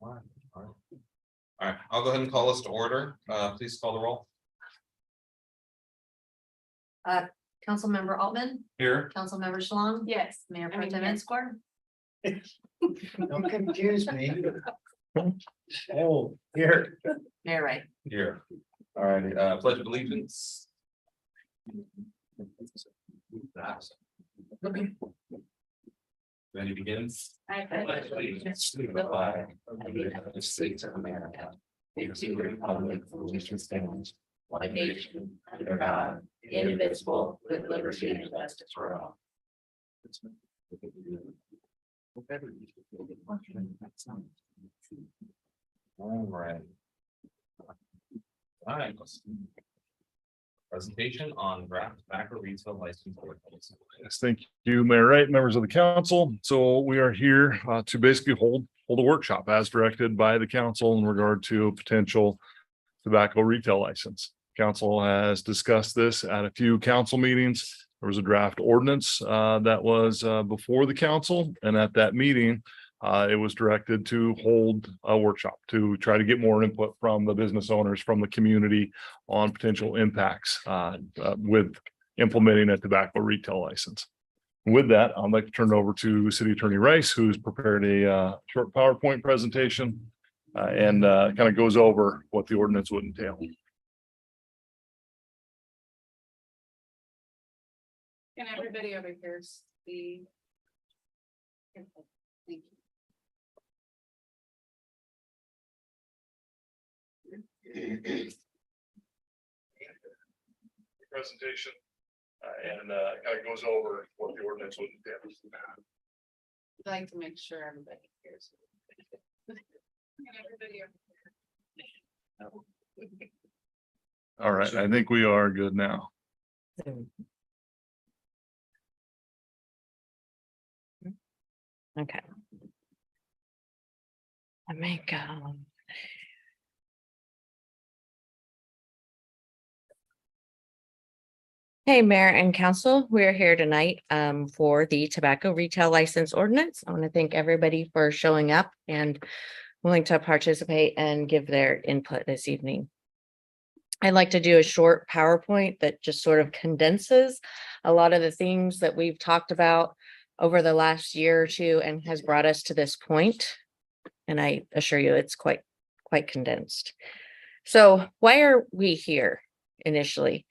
All right, I'll go ahead and call us to order. Please call the roll. Councilmember Altman, Here. Councilmember Schlong. Yes. Mayor I Pro mean, Tem yes. Square. Don't confuse me. Oh, here. Mayor Ray. Here. All right, pledge of allegiance. Ready to begin? I pledge allegiance to the flag of the United States of America, and to the republic for which it stands, one nation, under God, indivisible, with liberty and justice for all. All right. All right. Presentation on draft tobacco retail license. Yes, thank you, Mayor Wright, members of the council. So we are here to basically hold a workshop as directed by the council in regard to a potential tobacco retail license. Council has discussed this at a few council meetings. There was a draft ordinance that was before the council, and at that meeting, it was directed to hold a workshop to try to get more input from the business owners, from the community on potential impacts with implementing a tobacco retail license. With that, I'd like to turn it over to City Attorney Rice, who's prepared a short PowerPoint presentation and kind of goes over what the ordinance would entail. Can everybody over here see? Thank you. Presentation and kind of goes over what the ordinance would entail. I'd like to make sure everybody hears. Can everybody over here? All right, I think we are good now. Okay. I make Hey, Mayor and Council, we're here tonight for the tobacco retail license ordinance. I want to thank everybody for showing up and willing to participate and give their input this evening. I'd like to do a short PowerPoint that just sort of condenses a lot of the things that we've talked about over the last year or two and has brought us to this point. And I assure you it's quite condensed. So why are we here initially?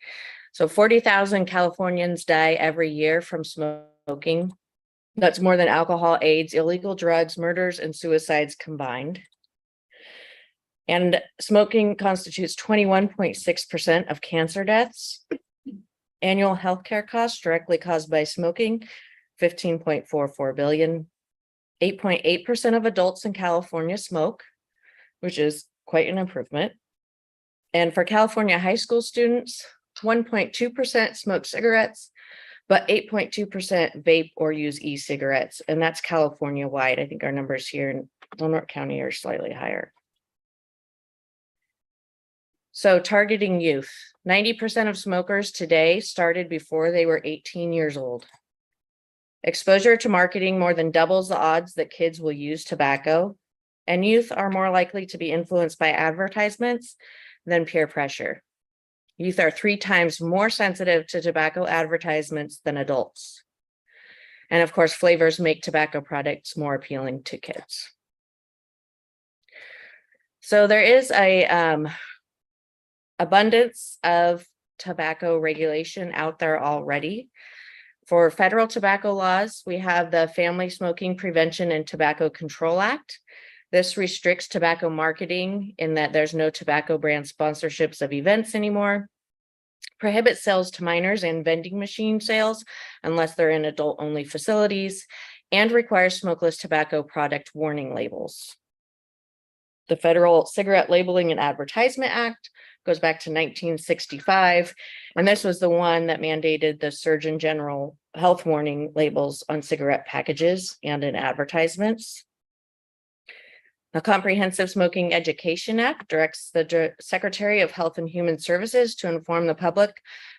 So 40,000 Californians die every year from smoking. That's more than alcohol, AIDS, illegal drugs, murders, and suicides combined. And smoking constitutes 21.6% of cancer deaths. Annual healthcare costs directly caused by smoking, 15.44 billion. 8.8% of adults in California smoke, which is quite an improvement. And for California high school students, 1.2% smoke cigarettes, but 8.2% vape or use e-cigarettes. And that's California wide. I think our numbers here in Walnut County are slightly higher. So targeting youth, 90% of smokers today started before they were 18 years old. Exposure to marketing more than doubles the odds that kids will use tobacco, and youth are more likely to be influenced by advertisements than peer pressure. Youth are 3 times more sensitive to tobacco advertisements than adults. And of course, flavors make tobacco products more appealing to kids. So there is a abundance of tobacco regulation out there already. For federal tobacco laws, we have the Family Smoking Prevention and Tobacco Control Act. This restricts tobacco marketing in that there's no tobacco brand sponsorships of events anymore, prohibits sales to minors and vending machine sales unless they're in adult-only facilities, and requires smokeless tobacco product warning labels. The Federal Cigarette Labeling and Advertisement Act goes back to 1965, and this was the one that mandated the Surgeon General health warning labels on cigarette packages and in advertisements. The Comprehensive Smoking Education Act directs the Secretary of Health and Human Services to inform the public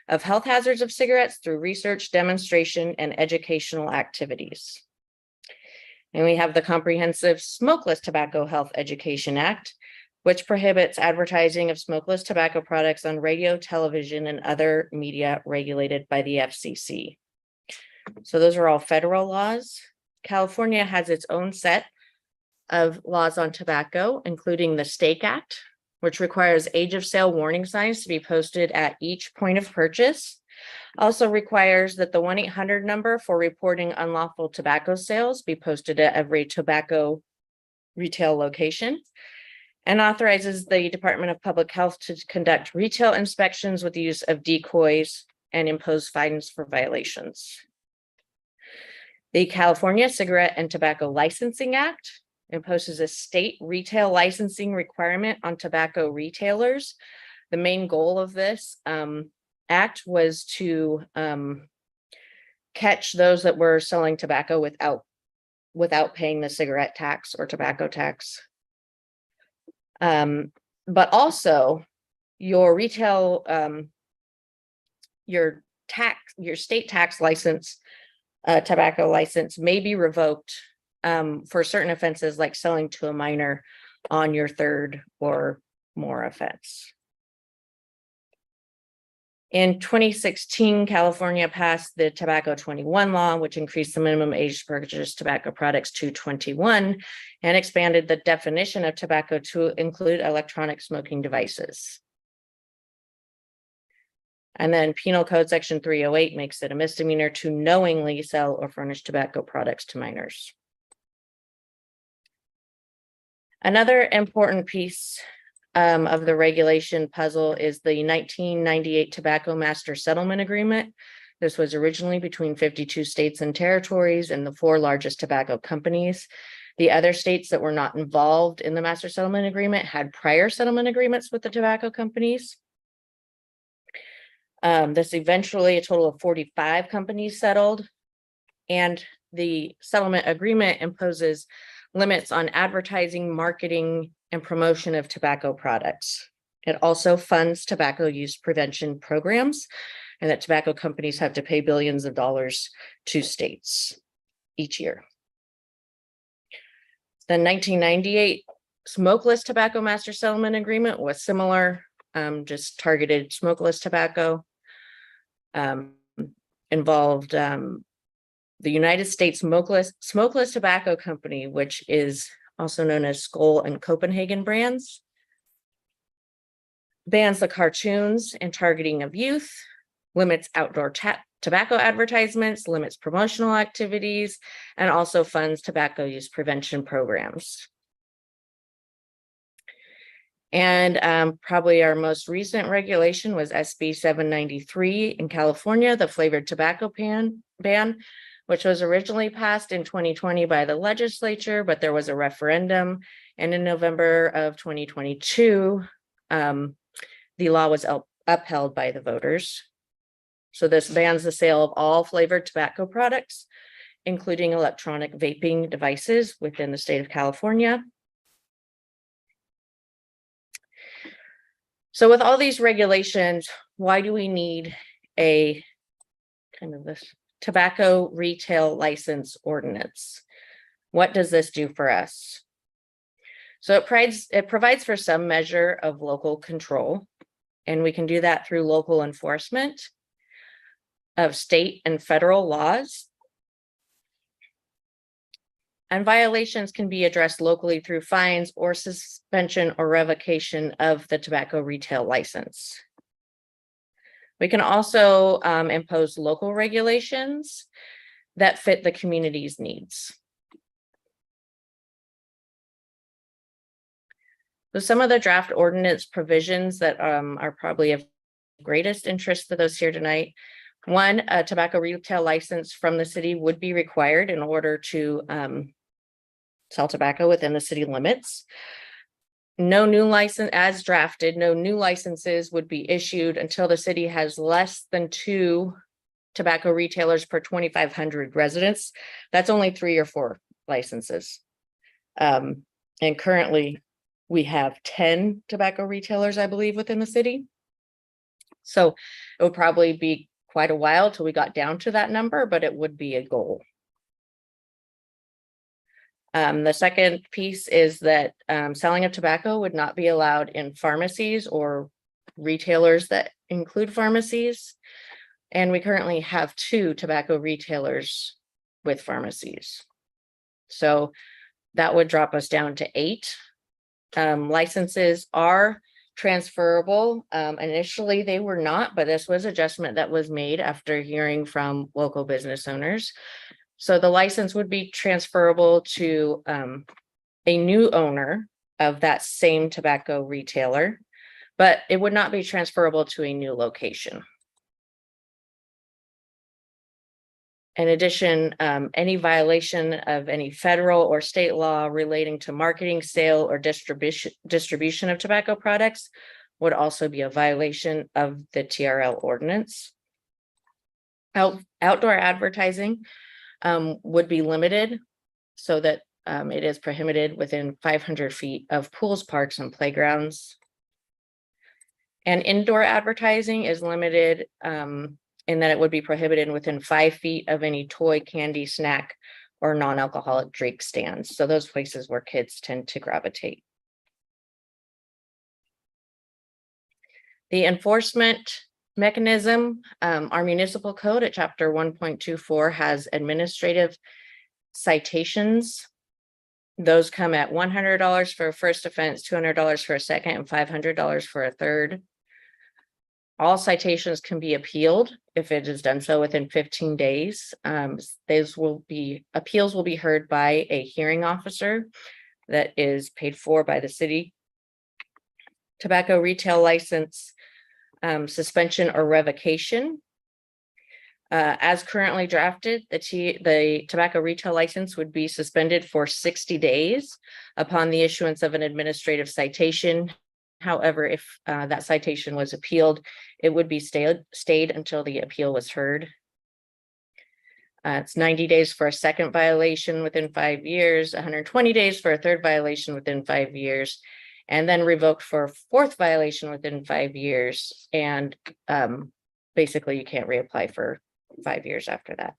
of health hazards of cigarettes through research, demonstration, and educational activities. And we have the Comprehensive Smokeless Tobacco Health Education Act, which prohibits advertising of smokeless tobacco products on radio, television, and other media regulated by the FCC. So those are all federal laws. California has its own set of laws on tobacco, including the Stake Act, which requires age of sale warning signs to be posted at each point of purchase. Also requires that the 1-800 number for reporting unlawful tobacco sales be posted at every tobacco retail location, and authorizes the Department of Public Health to conduct retail inspections with the use of decoys and impose fines for violations. The California Cigarette and Tobacco Licensing Act imposes a state retail licensing requirement on tobacco retailers. The main goal of this act was to catch those that were selling tobacco without paying the cigarette tax or tobacco tax. But also your retail, your state tax license, tobacco license may be revoked for certain offenses like selling to a minor on your third or more offense. In 2016, California passed the Tobacco 21 law, which increased the minimum age to purchase tobacco products to 21 and expanded the definition of tobacco to include electronic smoking devices. And then Penal Code Section 308 makes it a misdemeanor to knowingly sell or furnish tobacco products to minors. Another important piece of the regulation puzzle is the 1998 Tobacco Master Settlement Agreement. This was originally between 52 states and territories and the 4 largest tobacco companies. The other states that were not involved in the Master Settlement Agreement had prior settlement agreements with the tobacco companies. This eventually, a total of 45 companies settled, and the settlement agreement imposes limits on advertising, marketing, and promotion of tobacco products. It also funds tobacco use prevention programs, and that tobacco companies have to pay billions of dollars to states each year. The 1998 Smokeless Tobacco Master Settlement Agreement was similar, just targeted smokeless tobacco. Involved the United States Smokeless Tobacco Company, which is also known as Skoal and Copenhagen brands, bans the cartoons and targeting of youth, limits outdoor tobacco advertisements, limits promotional activities, and also funds tobacco use prevention programs. And probably our most recent regulation was SB 793 in California, the flavored tobacco ban, which was originally passed in 2020 by the legislature, but there was a referendum. And in November of 2022, the law was upheld by the voters. So this bans the sale of all flavored tobacco products, including electronic vaping devices within the state of California. So with all these regulations, why do we need a kind of this tobacco retail license ordinance? What does this do for us? So it provides for some measure of local control, and we can do that through local enforcement of state and federal laws. And violations can be addressed locally through fines or suspension or revocation of the tobacco retail license. We can also impose local regulations that fit the community's needs. So some of the draft ordinance provisions that are probably of greatest interest to those here tonight. One, a tobacco retail license from the city would be required in order to sell tobacco within the city limits. No new license, as drafted, no new licenses would be issued until the city has less than 2 tobacco retailers per 2,500 residents. That's only 3 or 4 licenses. And currently we have 10 tobacco retailers, I believe, within the city. So it would probably be quite a while till we got down to that number, but it would be a goal. The second piece is that selling of tobacco would not be allowed in pharmacies or retailers that include pharmacies. And we currently have 2 tobacco retailers with pharmacies. So that would drop us down to 8. Licenses are transferable. Initially, they were not, but this was adjustment that was made after hearing from local business owners. So the license would be transferable to a new owner of that same tobacco retailer, but it would not be transferable to a new location. In addition, any violation of any federal or state law relating to marketing, sale, or distribution of tobacco products would also be a violation of the TRL ordinance. Outdoor advertising would be limited so that it is prohibited within 500 feet of pools, parks, and playgrounds. And indoor advertising is limited in that it would be prohibited within 5 feet of any toy, candy, snack, or non-alcoholic drink stands. So those places where kids tend to gravitate. The enforcement mechanism, our municipal code at chapter 1.24 has administrative citations. Those come at $100 for a first offense, $200 for a second, and $500 for a third. All citations can be appealed if it is done so within 15 days. Appeals will be heard by a hearing officer that is paid for by the city. Tobacco retail license, suspension or revocation. As currently drafted, the tobacco retail license would be suspended for 60 days upon the issuance of an administrative citation. However, if that citation was appealed, it would be stayed until the appeal was heard. It's 90 days for a second violation within 5 years, 120 days for a third violation within 5 years, and then revoked for a fourth violation within 5 years. And basically, you can't reapply for 5 years after that.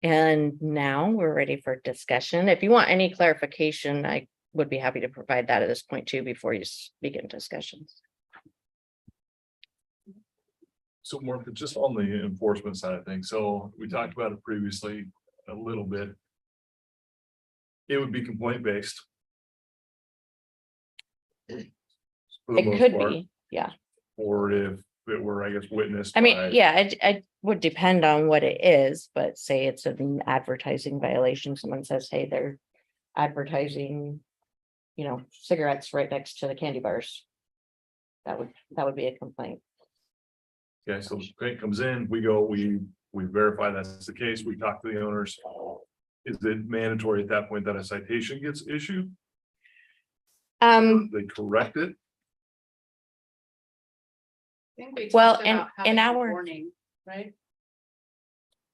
And now we're ready for discussion. If you want any clarification, I would be happy to provide that at this point too, before you begin discussions. So Martha, just on the enforcement side of things, so we talked about it previously a little bit. It would be complaint based. It could be, yeah. Or if it were, I guess, witnessed. I mean, by- yeah, it would depend on what it is, but say it's an advertising violation. Someone says, hey, they're advertising, cigarettes right next to the candy bars. That would be a complaint. Okay, so the complaint comes in, we go, we verify that's the case, we talk to the owners. Is it mandatory at that point that a citation gets issued? They correct it? I think we Well, talked in- about in having a our- warning, right?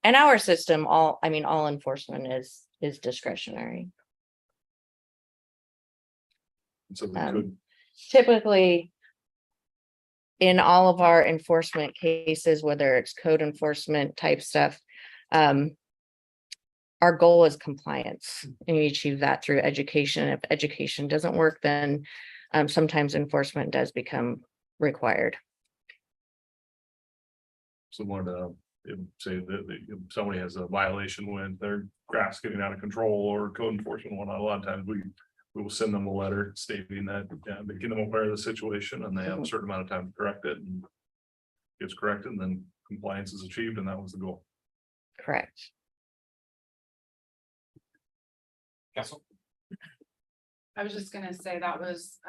In our system, all enforcement is discretionary. So they Um, could, Typically, in all of our enforcement cases, whether it's code enforcement type stuff, our goal is compliance, and you achieve that through education. If education doesn't work, then sometimes enforcement does become required. someone say that if somebody has a violation when their grass getting out of control or code enforcement whatnot, a lot of times we will send them a letter stating that making them aware of the situation and they have a certain amount of time to correct it, and gets corrected, and then compliance is achieved, and that was the goal. Correct. Castle. I was just gonna say that was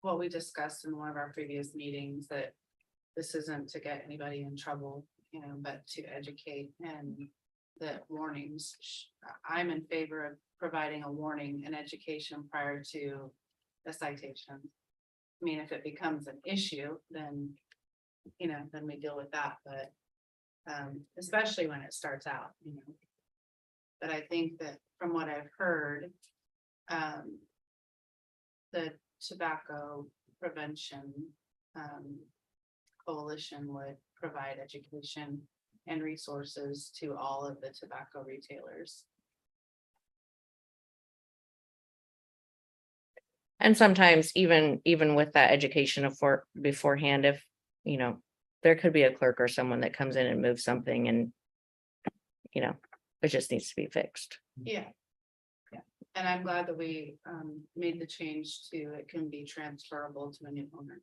what we discussed in one of our previous meetings, that this isn't to get anybody in trouble, but to educate, and the warnings. I'm in favor of providing a warning and education prior to a citation. I mean, if it becomes an issue, then, then we deal with that, but especially when it starts out, But I think that from what I've heard, the tobacco prevention coalition would provide education and resources to all of the tobacco retailers. And sometimes even with that education beforehand, if, there could be a clerk or someone that comes in and moves something and, it just needs to be fixed. Yeah. Yeah, and I'm glad that we made the change to it can be transferable to a new owner.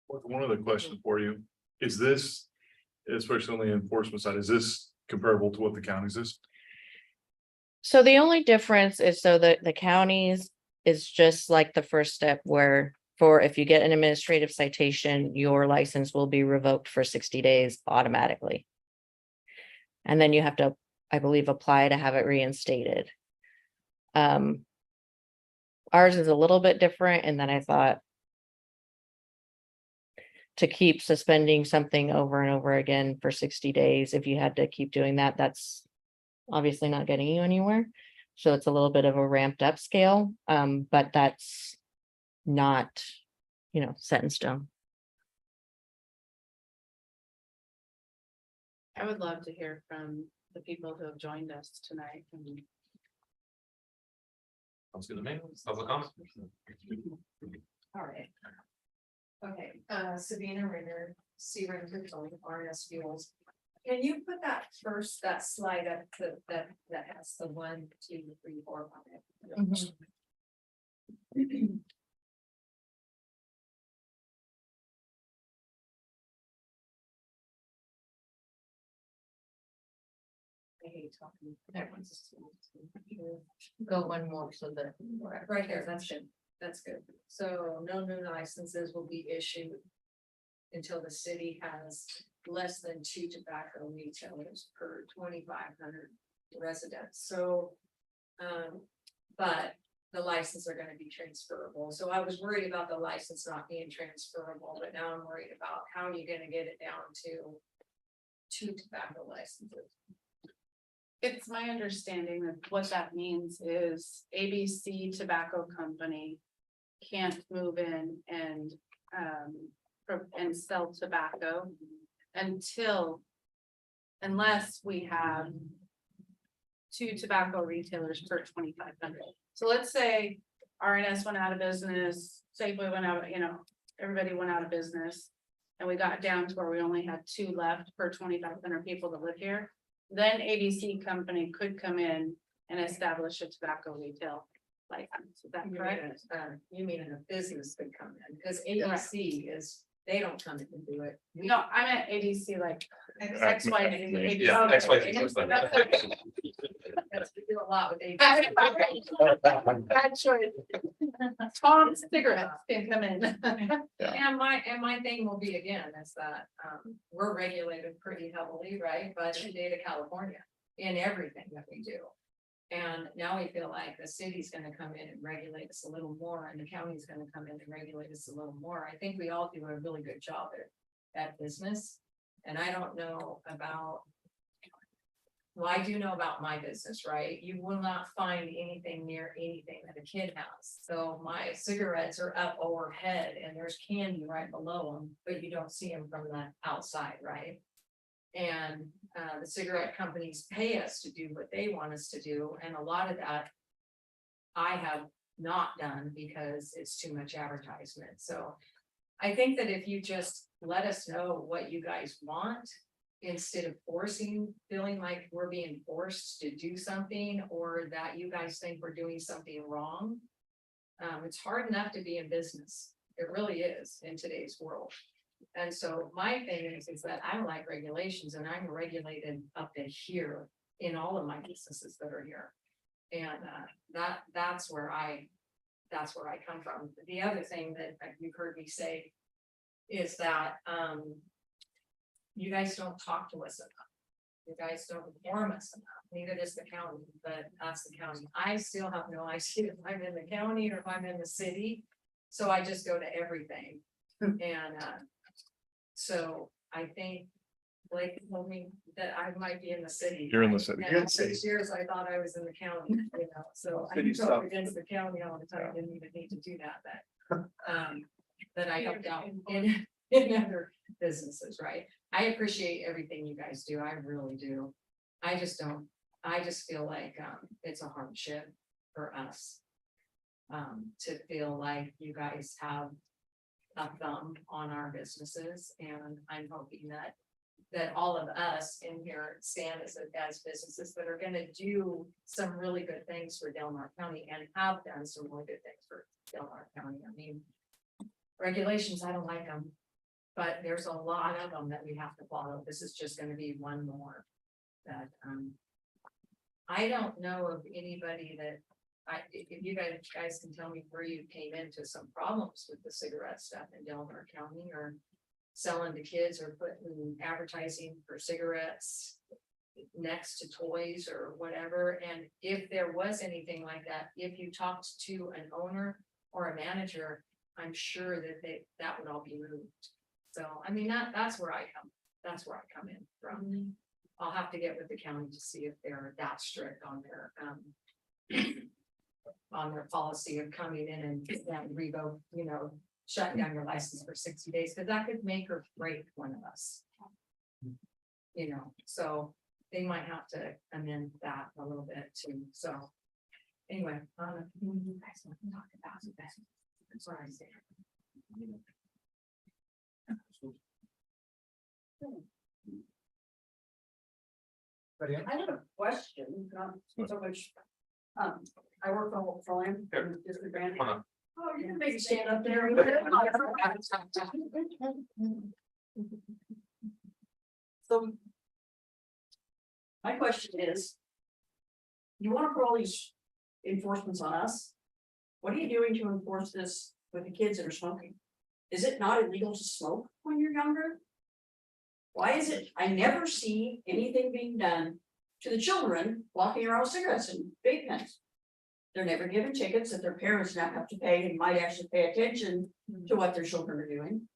One other question for you, is this, especially on the enforcement side, is this comparable to what the counties is? So the only difference is so that the counties is just like the first step where if you get an administrative citation, your license will be revoked for 60 days automatically. And then you have to, I believe, apply to have it reinstated. Ours is a little bit different, and then I thought to keep suspending something over and over again for 60 days, if you had to keep doing that, that's obviously not getting you anywhere. So it's a little bit of a ramped up scale, but that's not, set in stone. I would love to hear from the people who have joined us tonight. And Sounds good to me. Public comment? All right. Okay, Sabina Ritter, C. Renfrew, RS Fuels. Can you put that slide up that has the 1, 2, 3, 4 on it? I hate talking. That one's go one more so that right there, that's good. That's good. So no new licenses will be issued until the city has less than 2 tobacco retailers per 2,500 residents. So, but the license are going to be transferable. So I was worried about the license not being transferable, but now I'm worried about how you're going to get it down to 2 tobacco licenses. it's my understanding that what that means is ABC Tobacco Company can't move in and sell tobacco unless we have 2 tobacco retailers per 2,500. So let's say RNS went out of business, Safeway went out, everybody went out of business. And we got down to where we only had 2 left per 2,500 people that live here. Then ABC company could come in and establish a tobacco retail license. Is that correct? You mean in a business could come in, because ABC they don't come in and do it. No, I meant ABC like X, Y, Z. ABC. Yeah, X, Y, Z. That's, we do a lot with ABC. Bad choice. Tom's cigarettes can come in. And my thing will be again, is that, we're regulated pretty heavily, right, by the state of California in everything that we do. And now we feel like the city's gonna come in and regulate us a little more, and the county's gonna come in and regulate us a little more. I think we all do a really good job at business. And I don't know about, well, I do know about my business, right? You will not find anything near anything that a kid has. So my cigarettes are up overhead and there's candy right below them, but you don't see them from the outside, right? And the cigarette companies pay us to do what they want us to do. And a lot of that I have not done because it's too much advertisement. So I think that if you just let us know what you guys want, instead of feeling like we're being forced to do something, or that you guys think we're doing something wrong. It's hard enough to be in business. It really is in today's world. And so my thing is that I don't like regulations, and I'm regulated up to here in all of my businesses that are here. And that's where I come from. The other thing that you've heard me say is that you guys don't talk to us enough. You guys don't inform us enough. Neither does the county, but that's the county. I still have no idea if I'm in the county or if I'm in the city. So I just go to everything. And so I think Blake told me that I might be in the city. You're in the city. And You're in all the city. these years I thought I was in the county, you know, so I City go stuff. against the county all the time, didn't even need to do that, but. That I helped out in other businesses, right? I appreciate everything you guys do, I really do. I just feel like, it's a hardship for us. To feel like you guys have a thumb on our businesses, and I'm hoping that all of us in here stand as businesses that are gonna do some really good things for Del Mar County and have done some really good things for Del Mar County. I mean, regulations, I don't like them, but there's a lot of them that we have to follow. This is just gonna be one more that, I don't know of anybody that, if you guys can tell me where you came into some problems with the cigarette stuff in Del Mar County, or selling to kids, or putting advertising for cigarettes next to toys or whatever, and if there was anything like that, if you talked to an owner or a manager, I'm sure that would all be removed. So, I mean, that's where I come in from. I'll have to get with the county to see if they're that strict on their policy of coming in and revoke, shutting down your license for 60 days, because that could make or break one of us. So they might have to amend that a little bit too, so. Anyway, you guys want to talk about it, that's what I say. I have a question, not so much. I work for Petroleum, District Brand. Oh, you can maybe stand up there. So. My question is. You wanna put all these enforcements on us? What are you doing to enforce this with the kids that are smoking? Is it not illegal to smoke when you're younger? Why is it, I never see anything being done to the children walking around with cigarettes and vape pens? They're never given tickets that their parents now have to pay and might actually pay attention to what their children are doing.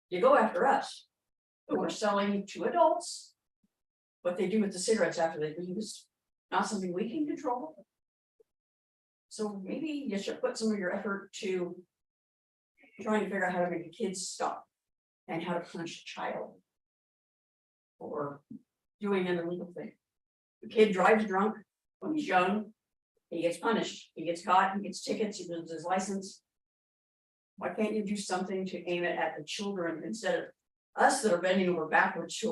You go after us, who are selling to adults. What they do with the cigarettes after they leave is not something we can control. So maybe you should put some of your effort to trying to figure out how to make the kids stop and how to punish a child for doing an illegal thing. The kid drives drunk when he's young, he gets punished, he gets caught, he gets tickets, he loses his license. Why can't you do something to aim it at the children instead of us that are bending over backwards to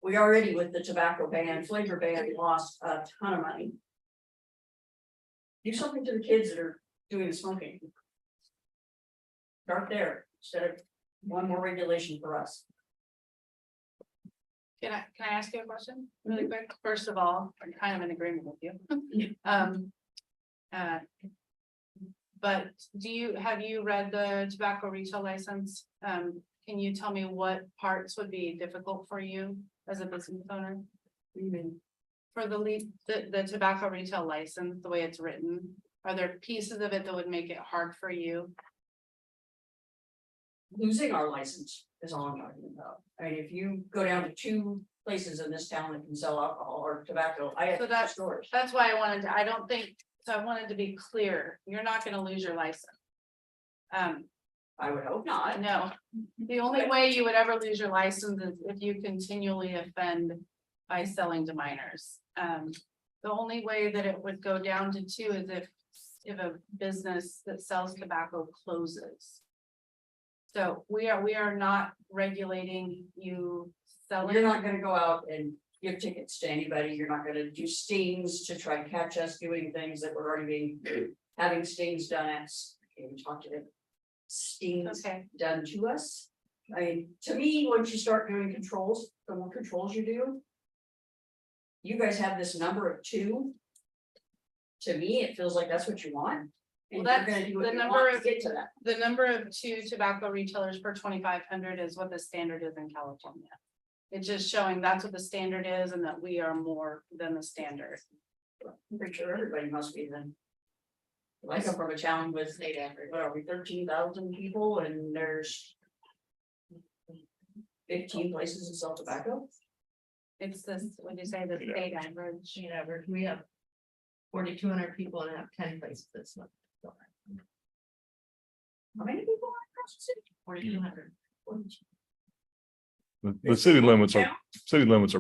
we already with the tobacco ban, flavor ban, lost a ton of money. Do something to the kids that are doing the smoking. Start there instead of one more regulation for us. Can I ask you a question really quick? First of all, I'm kind of in agreement with you. But have you read the tobacco retail license? Can you tell me what parts would be difficult for you as a business owner? For the tobacco retail license, the way it's written, are there pieces of it that would make it hard for you? Losing our license is all I'm talking about. I mean, if you go down to 2 places in this town that can sell alcohol or tobacco, I have So 2 that's- stores. That's why I wanted to, I wanted to be clear, you're not gonna lose your license. I would hope not. No, the only way you would ever lose your license is if you continually offend by selling to minors. The only way that it would go down to 2 is if a business that sells tobacco closes. So we are not regulating you selling. You're not gonna go out and give tickets to anybody. You're not gonna do stings to try and catch us doing things that we're already having stings done at. Okay, we talked to them. Stings Okay, done to us. I mean, to me, once you start doing controls, the more controls you do. You guys have this number of 2. To me, it feels like that's what you want. And Well, you're gonna do what the you number want to of- get to that. the number of 2 tobacco retailers per 2,500 is what the standard is in California. It's just showing that's what the standard is and that we are more than the standard. I'm pretty sure everybody must be then. I come from a town with, what are we, 13,000 people and there's. 15 places to sell tobacco? It's this, when you say the state average, You know, we have 4,200 people and have 10 places this month. How many people are across the city? 4,200. The city limits are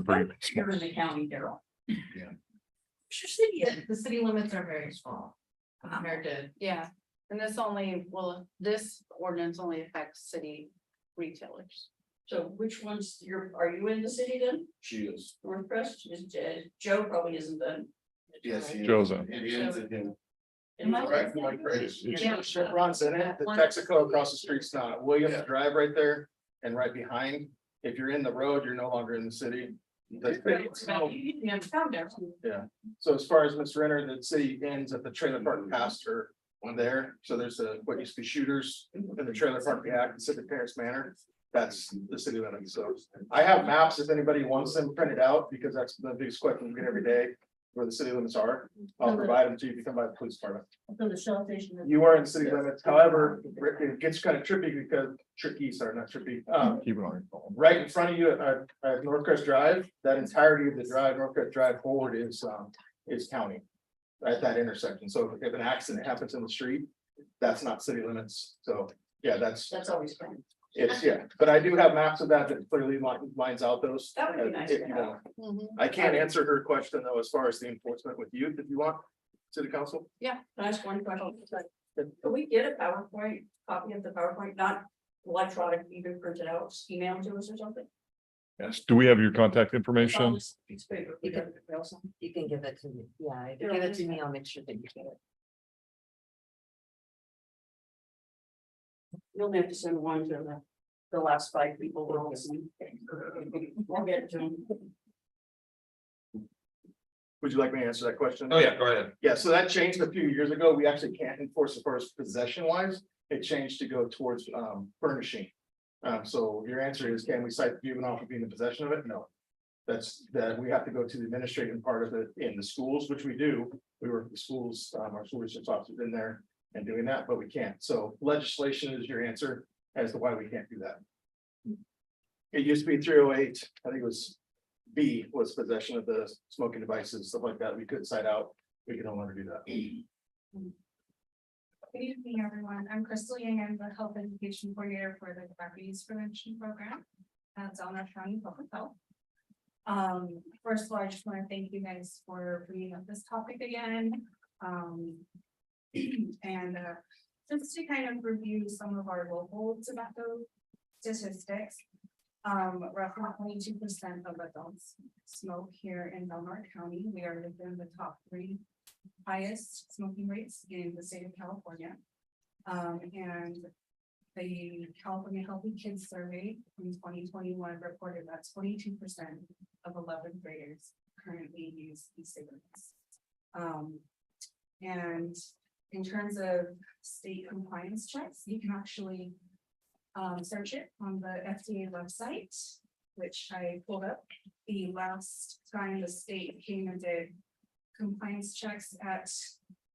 pretty You're in small. the county, Daryl. Yeah. Where's your city at? The city limits are very small compared to, yeah, and this only, well, this ordinance only affects city retailers. So which ones, are you in the city then? She is. North Crest, is Joe probably isn't then. Yes. he is. Joe's in. It ends in him. Am I- Correct, am I correct? Yeah. Chevron's in it, the Texaco across the street's not, Williams Drive right there and right behind. If you're in the road, you're no longer in the city. Yeah, found there. So as far as Ms. Renner, the city ends at the trailer park past her one there, so there's what used to be Shooters in the trailer park behind Pacific Terrace Manor. That's the city limit, so I have maps if anybody wants them printed out, because that's the biggest question we get every day. Where the city limits are, I'll provide them to you if you come by the police department. So the Shell station. You are in city limits, however, it gets kind of trippy because not trippy. Keep it on your phone. Right in front of you at North Crest Drive, that entirety of the drive, North Crest Drive forward is county. At that intersection, so if an accident happens in the street, that's not city limits, so, yeah, That's always fun. it's, but I do have maps of that clearly lines out those. That would be nice if to you have. want. I can't answer her question though, as far as the enforcement with youth, if you want, city council. Can I ask one question? Can we get a PowerPoint, copy of the PowerPoint, not electronic, even printed out, email to us or something? Yes. Do we have your contact information? Piece of paper. You can give it to me. Yeah, if you give it to me, I'll make sure that you get it. You'll have to send one to the last 5 people. We're all listening. We'll get it to them. Would you like me to answer that question? Oh, yeah, go ahead. Yeah, so that changed a few years ago. We actually can't enforce as far as possession wise. It changed to go towards furnishing. So your answer is, can we cite the juvenile for being in possession of it? No. That's that we have to go to the administrative part of it in the schools, which we do. We work with the schools, our school research officers in there and doing that, but we can't. So legislation is your answer as to why we can't do that. It used to be 308, I think it was B was possession of the smoking devices, stuff like that. We could cite out. We can no longer do that. Good evening, everyone. I'm Crystal Yang. I'm the health education coordinator for the tobacco use prevention program at Delaware County Public Health. First of all, I just want to thank you guys for bringing up this topic again. And just to kind of review some of our local tobacco statistics. Roughly 22% of adults smoke here in Delaware County. We are within the top 3 highest smoking rates in the state of California. And the California Healthy Kids Survey in 2021 reported that 22% of 11th graders currently use e-cigarettes. And in terms of state compliance checks, you can actually search it on the FDA website, which I pulled up. The last time the state came and did compliance checks at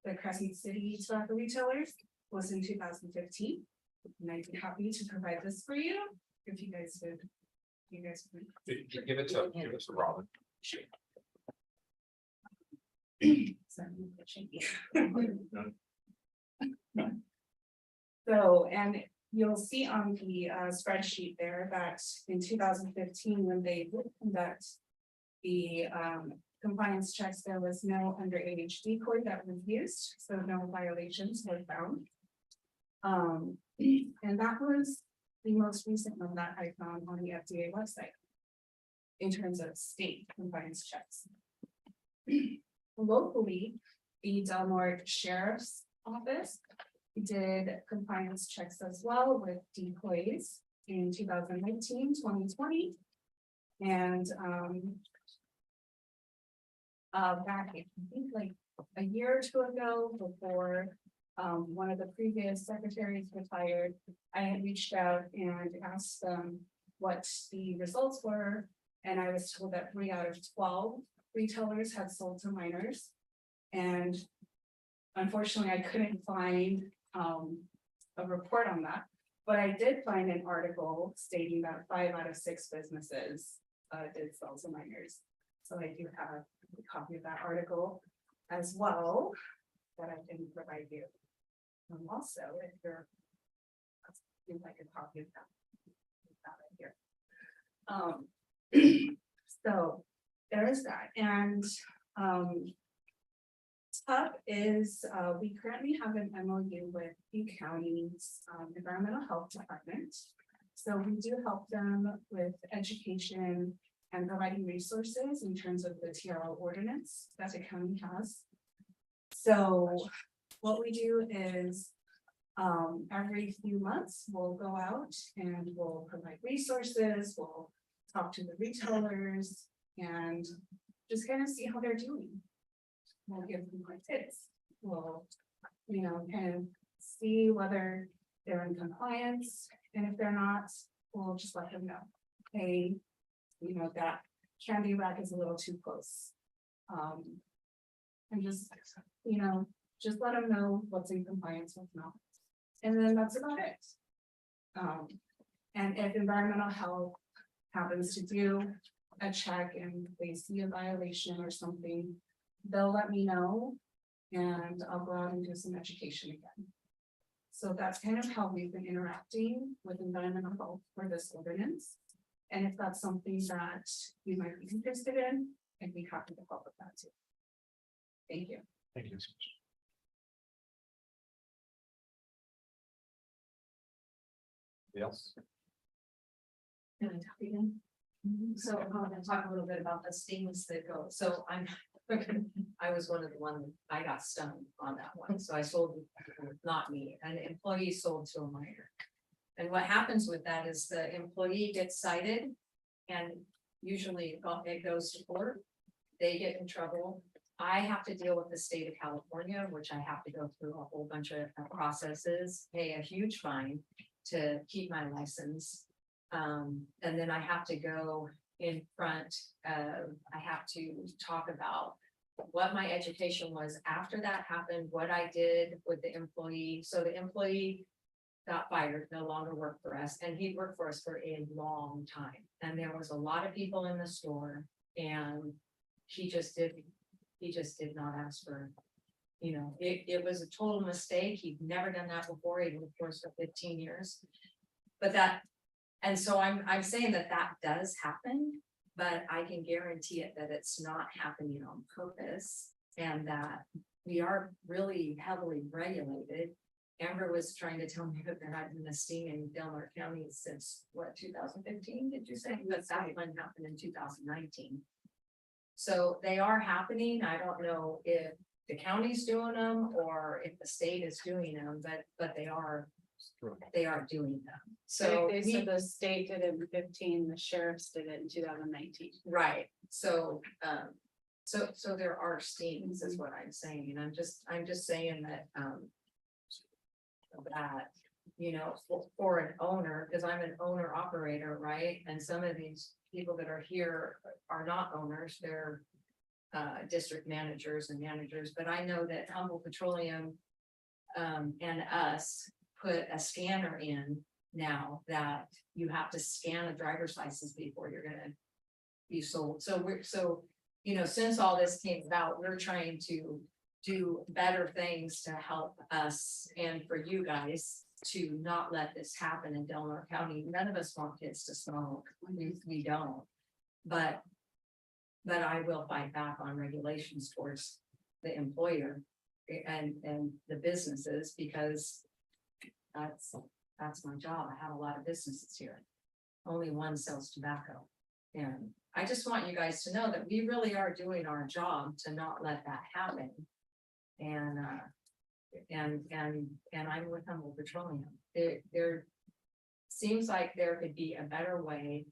the Crescent City tobacco retailers was in 2015. And I'd be happy to provide this for you if you guys would. Give it to Robin. So, and you'll see on the spreadsheet there that in 2015, when they did conduct the compliance checks, there was no underage decoy that was used, so no violations were found. And that was the most recent one that I found on the FDA website in terms of state compliance checks. Locally, the Delmar Sheriff's Office did compliance checks as well with decoys in 2019, 2020. And back, I think like a year or two ago, before one of the previous secretaries retired, I had reached out and asked them what the results were. And I was told that 3 out of 12 retailers had sold to minors. And unfortunately, I couldn't find a report on that. But I did find an article stating that 5 out of 6 businesses did sell to minors. So I do have a copy of that article as well that I can provide you. Also, if you're, you'd like a copy of that. Right here. So there is that, and TUP is, we currently have an MOU with the county's environmental health department. So we do help them with education and providing resources in terms of the TRL ordinance that the county has. So what we do is every few months, we'll go out and we'll provide resources, we'll talk to the retailers and just kind of see how they're doing. We'll give them like tips. We'll, you know, kind of see whether they're in compliance, and if they're not, we'll just let them know. Hey, you know, that candy rack is a little too close. And just, you know, just let them know what's in compliance, what's not. And then that's about it. And if environmental health happens to do a check and they see a violation or something, they'll let me know and I'll go out and do some education again. So that's kind of how we've been interacting with environmental health for this ordinance. And if that's something that you might be interested in, I'd be happy to help with that too. Thank you. Thank you. Anybody else? Can I talk again? So I'm gonna talk a little bit about the stings that go, so I was one of the ones, I got stung on that one, so I sold, not me, an employee sold to a minor. And what happens with that is the employee gets cited and usually it goes to court. They get in trouble. I have to deal with the state of California, which I have to go through a whole bunch of processes, pay a huge fine to keep my license. And then I have to go in front of, I have to talk about what my education was after that happened, what I did with the employee. So the employee got fired, no longer worked for us, and he worked for us for a long time. And there was a lot of people in the store and he just did not ask for, you know, it was a total mistake. He'd never done that before. He worked for us for 15 years. But that, and so I'm saying that does happen, but I can guarantee it that it's not happening on purpose and that we are really heavily regulated. Amber was trying to tell me that there had been a sting in Delaware County since what, 2015, did you say? But that one happened in 2019. So they are happening. I don't know if the county's doing them or if the state is doing them, but they are doing them. So They said the state did it in 15, the sheriffs did it in 2019. right. So so there are stings is what I'm saying. And I'm just saying that that, you know, for an owner, because I'm an owner operator, right? And some of these people that are here are not owners, they're district managers and managers, but I know that Humboldt Petroleum and us put a scanner in now that you have to scan a driver's license before you're gonna be sold. So you know, since all this came about, we're trying to do better things to help us and for you guys to not let this happen in Delaware County. None of us want kids to smoke. We don't. But I will fight back on regulations towards the employer and the businesses because that's my job. I have a lot of businesses here. Only one sells tobacco. And I just want you guys to know that we really are doing our job to not let that happen. And I'm with Humboldt Petroleum. There seems like there could be a better way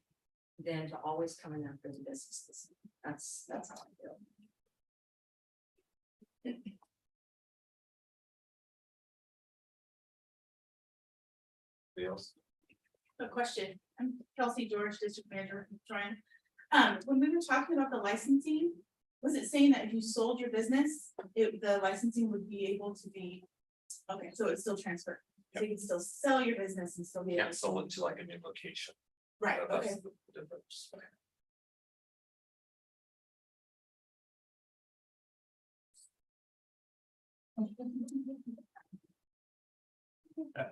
than to always come in after the businesses. That's how I feel. Anybody else? A question. I'm Kelsey George, District Manager from Troy. When we were talking about the licensing, was it saying that if you sold your business, the licensing would be able to be, okay, so it's still transferred? So you can still sell your business and still be. able Can't to- sell it to like a new location. Right, That's okay. the difference.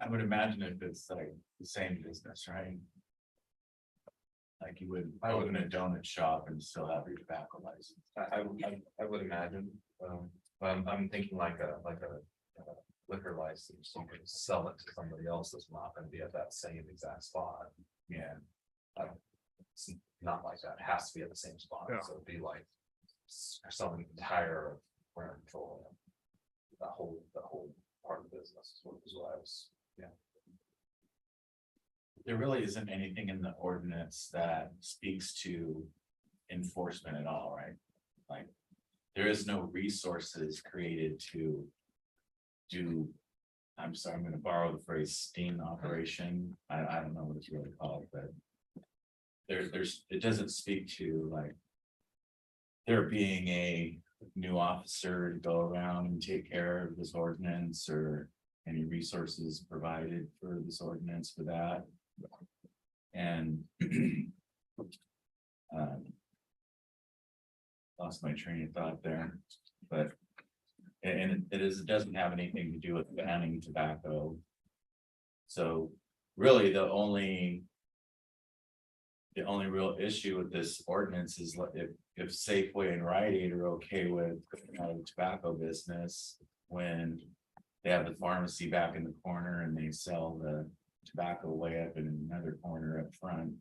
I would imagine if it's like the same business, right? Like you would open a donut shop and still have your tobacco license. I would imagine, I'm thinking like a liquor license, you can sell it to somebody else that's not gonna be at that same exact spot. Yeah. It's not like that, it has to be at the same spot, Yeah. so it'd be like selling the entire rent control. The whole part of the business is what I was, There really isn't anything in the ordinance that speaks to enforcement at all, right? Like, there is no resources created to do, I'm sorry, I'm gonna borrow the phrase sting operation. I don't know what it's really called, but it doesn't speak to like there being a new officer to go around and take care of this ordinance or any resources provided for this ordinance for that. And lost my train of thought there, but and it doesn't have anything to do with banning tobacco. So really the only real issue with this ordinance is like if Safeway and Rite Aid are okay with tobacco business when they have the pharmacy back in the corner and they sell the tobacco way up in another corner up front.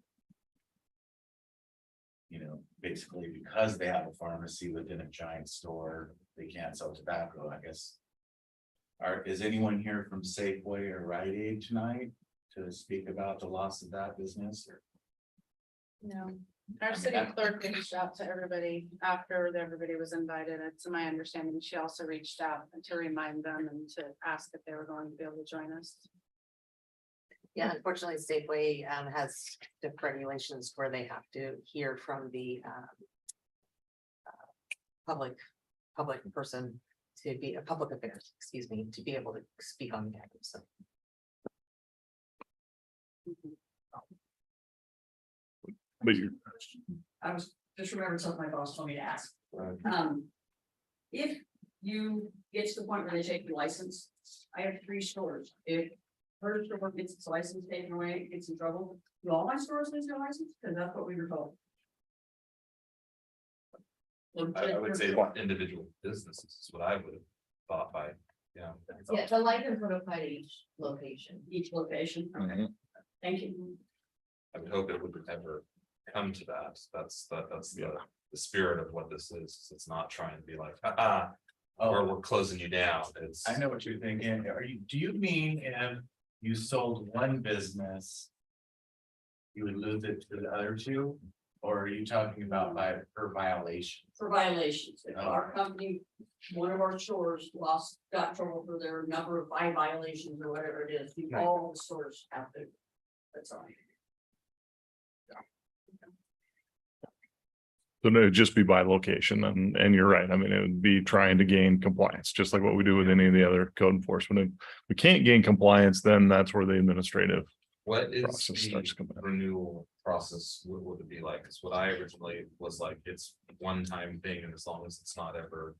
You know, basically because they have a pharmacy within a giant store, they can't sell tobacco, I guess. Is anyone here from Safeway or Rite Aid tonight to speak about the loss of that business or? No, I our mean, city clerk reached out to everybody after everybody was invited. It's my understanding. She also reached out to remind them and to ask if they were going to be able to join us. Yeah, unfortunately, Safeway has different regulations where they have to hear from the public person to be a public affairs, excuse me, to be able to speak on that. So But you, I was just remembering something my boss told me to ask. Right. If you get to the point where they take your license, I have 3 stores. If her store gets its license taken away, gets in trouble, do all my stores lose their license? Because that's what we were told. I would say individual businesses is what I would have thought by, yeah. yeah, the license would apply to each location. Okay, Mhm. thank you. I would hope it would never come to that. That's the spirit of what this is. It's not trying to be like, or we're closing you down. It's. I know what you're thinking. Do you mean if you sold one business? You would lose it to the other 2? Or are you talking about per violation? For violations, if our company, one of our stores got in trouble for their number of violations or whatever it is, all the stores have to. That's all. so no, it'd just be by location and you're right. I mean, it would be trying to gain compliance, just like what we do with any of the other code enforcement. If we can't gain compliance, then that's where the administrative What is process starts the coming in. renewal process? What would it be like? Because what I originally was like, it's one time thing, and as long as it's not ever.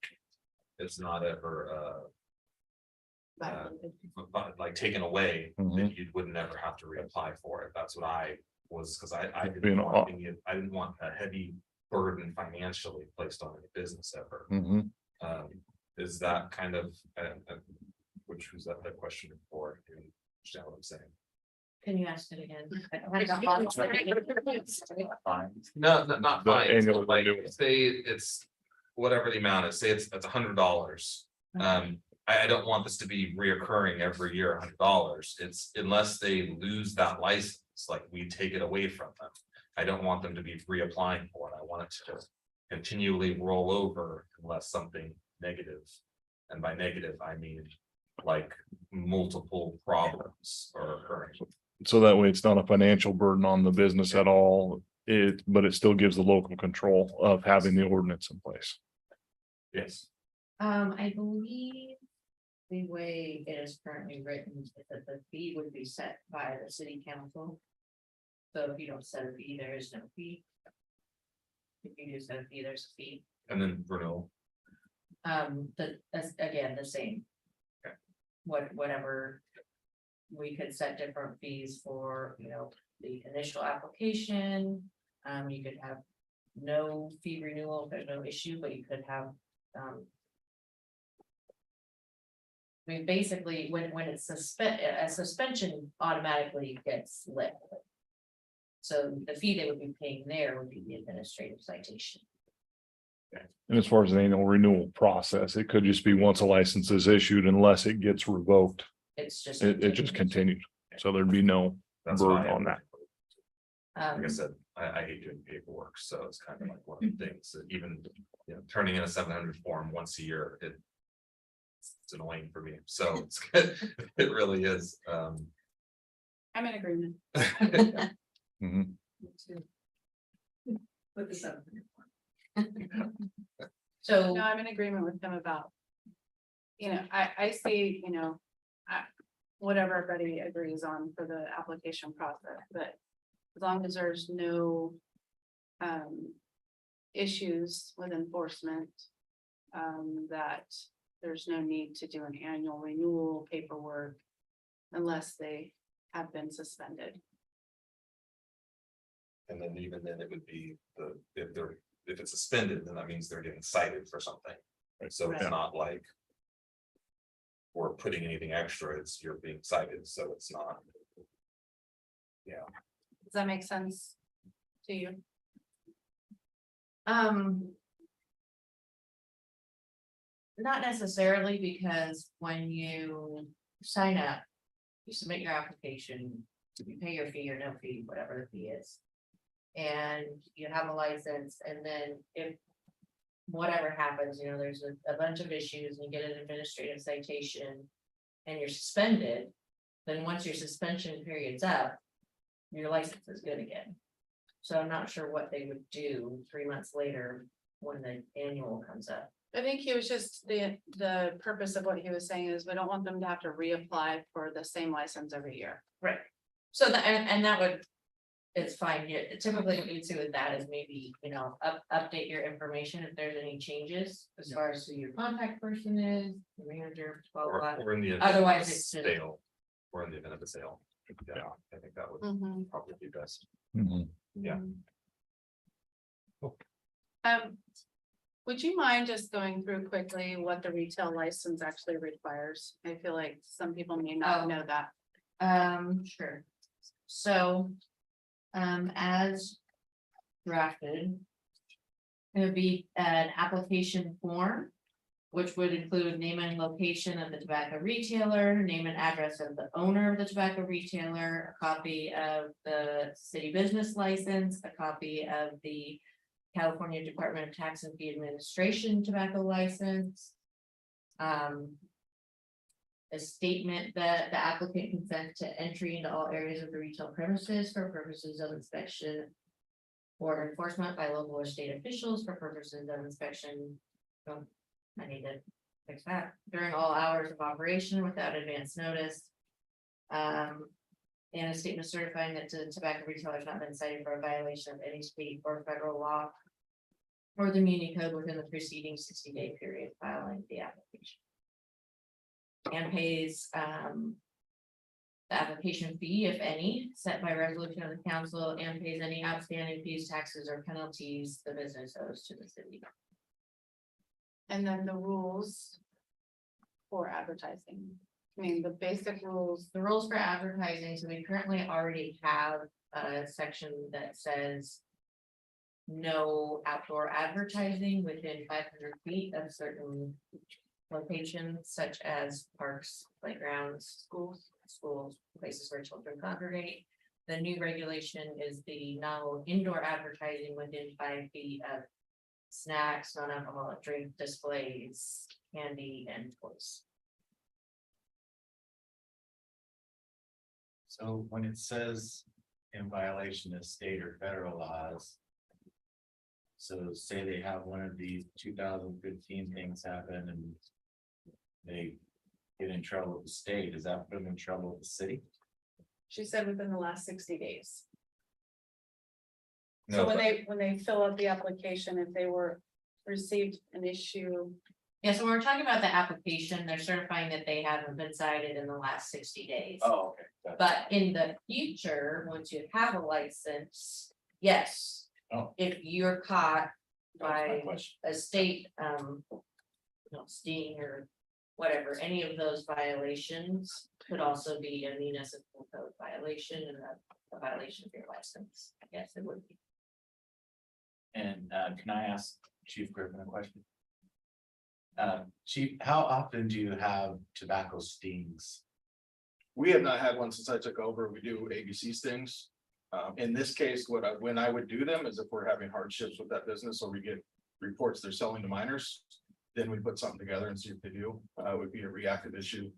Like taken away, then Mhm. you would never have to reapply for it. That's what I was, because I Being didn't want a heavy burden financially placed on the business ever. Mhm. Is that kind of, which was that the question before? You understand what I'm saying? Can you ask it again? No, not The fine, annual like, renewal. say it's whatever the amount is, say it's $100. I don't want this to be reoccurring every year, $100. It's unless they lose that license, like we take it away from them. I don't want them to be reapplying for it. I want it to just continually roll over unless something negative. And by negative, I mean like multiple problems are occurring. So that way it's not a financial burden on the business at all. But it still gives the local control of having the ordinance in place. Yes. I believe The way it is currently written, is that the fee would be set by the city council. So if you don't set a fee, there is no fee. If you do set a fee, there's a fee. And then renewal. That's again, the same. Okay. Whatever. We could set different fees for, you know, the initial application. You could have no fee renewal, if there's no issue, but you could have, I mean, basically, when it's a suspension automatically gets lifted. So the fee they would be paying there would be the administrative citation. And as far as an annual renewal process, it could just be once a license is issued unless it gets revoked, It's just. it just continues. So there'd be no That's burden fine. on that. Like I said, I hate doing paperwork, so it's kind of like one of the things that even, you know, turning in a 700 form once a year, it's annoying for me, so it's good, it really is. I'm in agreement. Mhm. With the seven. So. No, I'm in agreement with them about. I see, whatever everybody agrees on for the application process, but as long as there's no. Issues with enforcement. That there's no need to do an annual renewal paperwork. Unless they have been suspended. And then even then, it would be if it's suspended, then that means they're getting cited for something. Right, so it's Right. not like. We're putting anything extra, it's you're being cited, so it's not. Yeah, Does that make sense to you? Not necessarily, because when you sign up, you submit your application, you pay your fee or no fee, whatever the fee is. And you have a license, and then if whatever happens, you know, there's a bunch of issues, and you get an administrative citation and you're suspended, then once your suspension period's up, your license is good again. So I'm not sure what they would do 3 months later when the annual comes up. I think he was just, the purpose of what he was saying is we don't want them to have to reapply for the same license every year. Right. So that, and that would, it's fine, yeah, typically what you'd see with that is maybe, you know, update your information if there's any changes. As far as who your contact person is, the manager, blah, blah, blah. or in the. event Otherwise, of it's just- Sale, or in the event of a sale. Yeah, I think that would probably be best. Mhm. Yeah. Would you mind just going through quickly what the retail license actually requires? I feel like some people may not Oh. know that. Sure. So, as drafted, it would be an application form, which would include name and location of the tobacco retailer, name and address of the owner of the tobacco retailer, a copy of the city business license, a copy of the California Department of Tax and Fee Administration tobacco license. A statement that the applicant consents to entry into all areas of the retail premises for purposes of inspection or enforcement by local or state officials for purposes of inspection. I need to fix that during all hours of operation without advance notice. And a statement certifying that the tobacco retailer has not been cited for a violation of any state or federal law or the muni code within the preceding 60-day period filing the application. And pays the application fee, if any, set by resolution of the council, and pays any outstanding fees, taxes, or penalties the business owes to the city. And then the rules for advertising. I mean, the basic rules. The rules for advertising, so we currently already have a section that says no outdoor advertising within 500 feet of certain locations such as parks, playgrounds, schools, places where children congregate. The new regulation is the no indoor advertising within 5 feet of snacks, non-alcoholic drink displays, candy, and toys. So when it says in violation of state or federal laws. So say they have one of these 2015 things happen and they get in trouble with the state, does that put them in trouble with the city? She said within the last 60 days. No, So but- when they fill out the application, if they were received an issue, Yeah, so when we're talking about the application, they're certifying that they haven't been cited in the last 60 days. Oh, okay. But in the future, once you have a license, yes. Oh. If you're caught That was my by question. a state, sting or whatever, any of those violations could also be a municipal code violation and a violation of your license. Yes, it would be. And can I ask Chief Griffin a question? Chief, how often do you have tobacco stings? We have not had one since I took over. We do ABC stings. In this case, when I would do them is if we're having hardships with that business or we get reports they're selling to minors. Then we put something together and see if they do. It would be a reactive issue.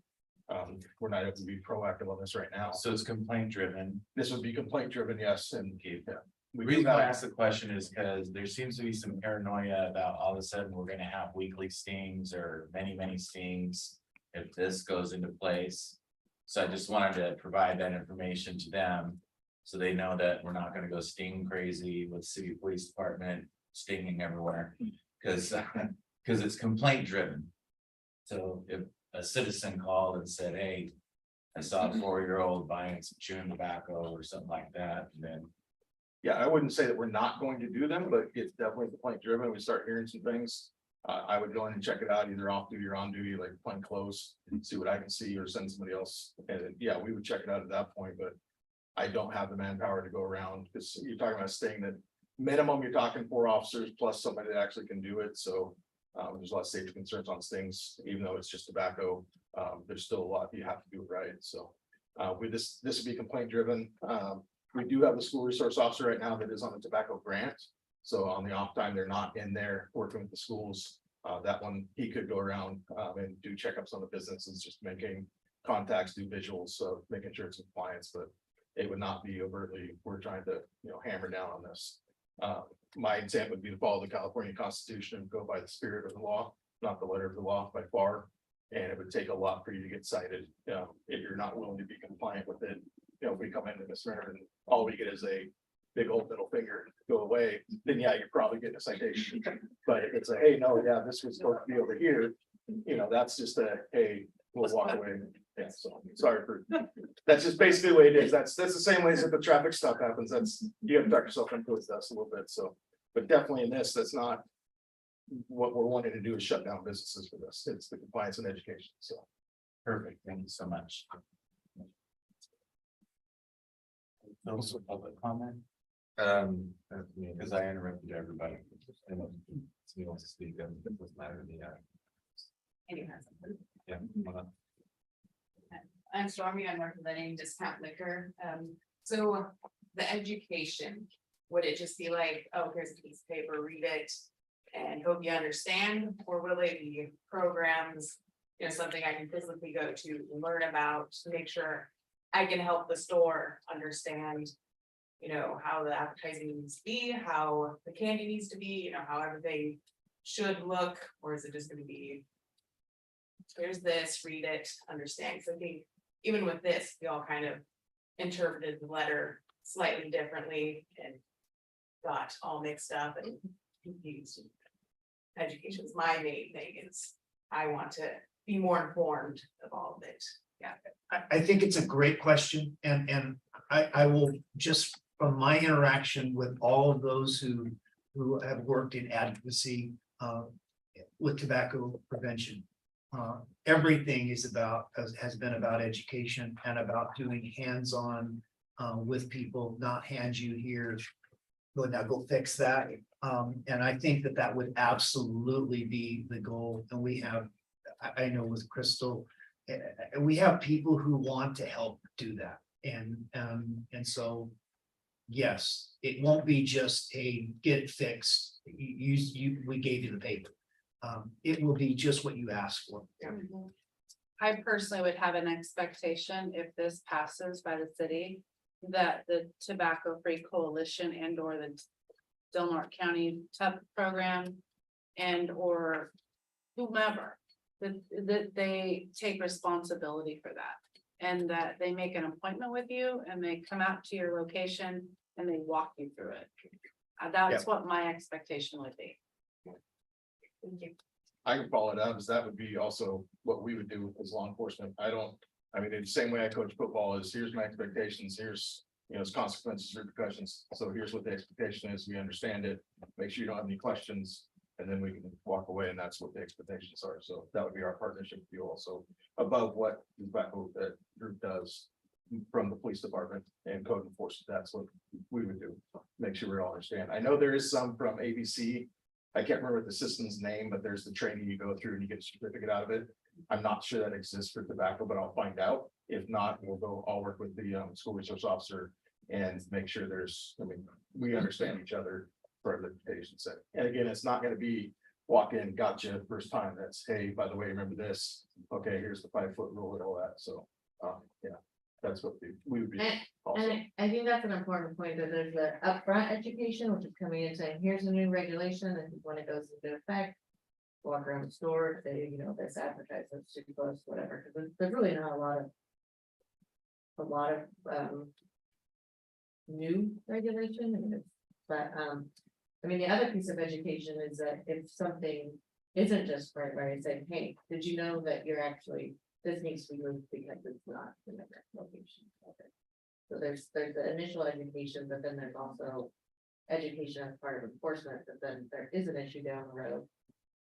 We're not able to be proactive on this right now. So it's complaint driven. This would be complaint driven, yes, and Okay. yeah. The We reason do why I have, asked the question is because there seems to be some paranoia about all of a sudden we're gonna have weekly stings or many stings. If this goes into place. So I just wanted to provide that information to them. So they know that we're not gonna go sting crazy with city police department stinging everywhere. Cause it's complaint driven. So if a citizen called and said, hey. I saw a 4-year-old buying some chewing tobacco or something like that, and then. yeah, I wouldn't say that we're not going to do them, but it's definitely complaint driven. We start hearing some things. I would go in and check it out, either off duty or on duty, like plain clothes, and see what I can see or send somebody else. And yeah, we would check it out at that point, but I don't have the manpower to go around, because you're talking about a sting that minimum, you're talking 4 officers plus somebody that actually can do it, so. There's a lot of safety concerns on stings, even though it's just tobacco, there's still a lot you have to do it right, so. With this would be complaint driven. We do have the school resource officer right now that is on the tobacco grant. So on the off time, they're not in there working with the schools. That one, he could go around and do checkups on the businesses, just making contacts, do visuals, so making sure it's in compliance, but it would not be overtly, we're trying to, hammer down on this. My intent would be to follow the California Constitution and go by the spirit of the law, not the letter of the law by far. And it would take a lot for you to get cited, if you're not willing to be compliant with it. If we come into this matter and all we get is a big old middle finger, go away, then yeah, you're probably getting a citation. But if it's a, hey, no, yeah, this was supposed to be over here, that's just a, hey, we'll walk away. Yeah, so sorry for, that's just basically the way it is. That's the same way as if the traffic stop happens. You have to duck yourself into it, that's a little bit, so. But definitely in this, that's not what we're wanting to do, is shut down businesses for this. It's the compliance and education, so. Perfect, thank you so much. Those are public comment, because I interrupted everybody. Somebody wants to speak, it doesn't matter to me. Yeah. I'm Stormy, I'm representing Discount Liquor. So the education, would it just be like, oh, here's a piece of paper, read it and hope you understand? Or will it be programs, something I can physically go to learn about, to make sure I can help the store understand, how the advertising needs to be, how the candy needs to be, how everything should look? Or is it just gonna be, here's this, read it, understand? So I think even with this, we all kind of interpreted the letter slightly differently and got all mixed up and confused. Education is my main thing, is I want to be more informed of all of it. Yeah. I think it's a great question, and I will just, from my interaction with all of those who have worked in advocacy with tobacco prevention. Everything is has been about education and about doing hands-on with people, not hand you here. Go now, go fix that. And I think that would absolutely be the goal. And we have, I know with Crystal, we have people who want to help do that. And so, yes, it won't be just a get it fixed. We gave you the paper. It will be just what you asked for. I personally would have an expectation, if this passes by the city, that the Tobacco Free Coalition and or the Del Norte County TUP program and or whomever that they take responsibility for that. And that they make an appointment with you and they come out to your location and they walk you through it. That's what my expectation would be. Thank you. I can follow it up, is that would be also what we would do as law enforcement. I mean, the same way I coach football is, here's my expectations, here's, it's consequences, repercussions. So here's what the expectation is, we understand it, make sure you don't have any questions. And then we can walk away, and that's what the expectations are. So that would be our partnership with you also, above what that group does from the police department and code enforcement. That's what we would do, make sure we all understand. I know there is some from ABC. I can't remember the system's name, but there's the training you go through and you get a certificate out of it. I'm not sure that exists for tobacco, but I'll find out. If not, I'll work with the school resource officer and make sure we understand each other for the patient setting. And again, it's not gonna be walk in, gotcha, first time. That's, hey, by the way, remember this? Okay, here's the 5-foot rule and all that. So, yeah, that's what we would be. Also. And I think that's an important point, that there's the upfront education, which is coming in saying, here's a new regulation, and when it goes into effect. Walk around the store, say, this advertisements too close, whatever, because there's really not a lot of new regulation, but the other piece of education is that if something isn't just right, saying, hey, did you know that this needs to be moved because it's not in the correct location. Okay. So there's the initial education, but then there's also education as part of enforcement, but then there is an issue down the road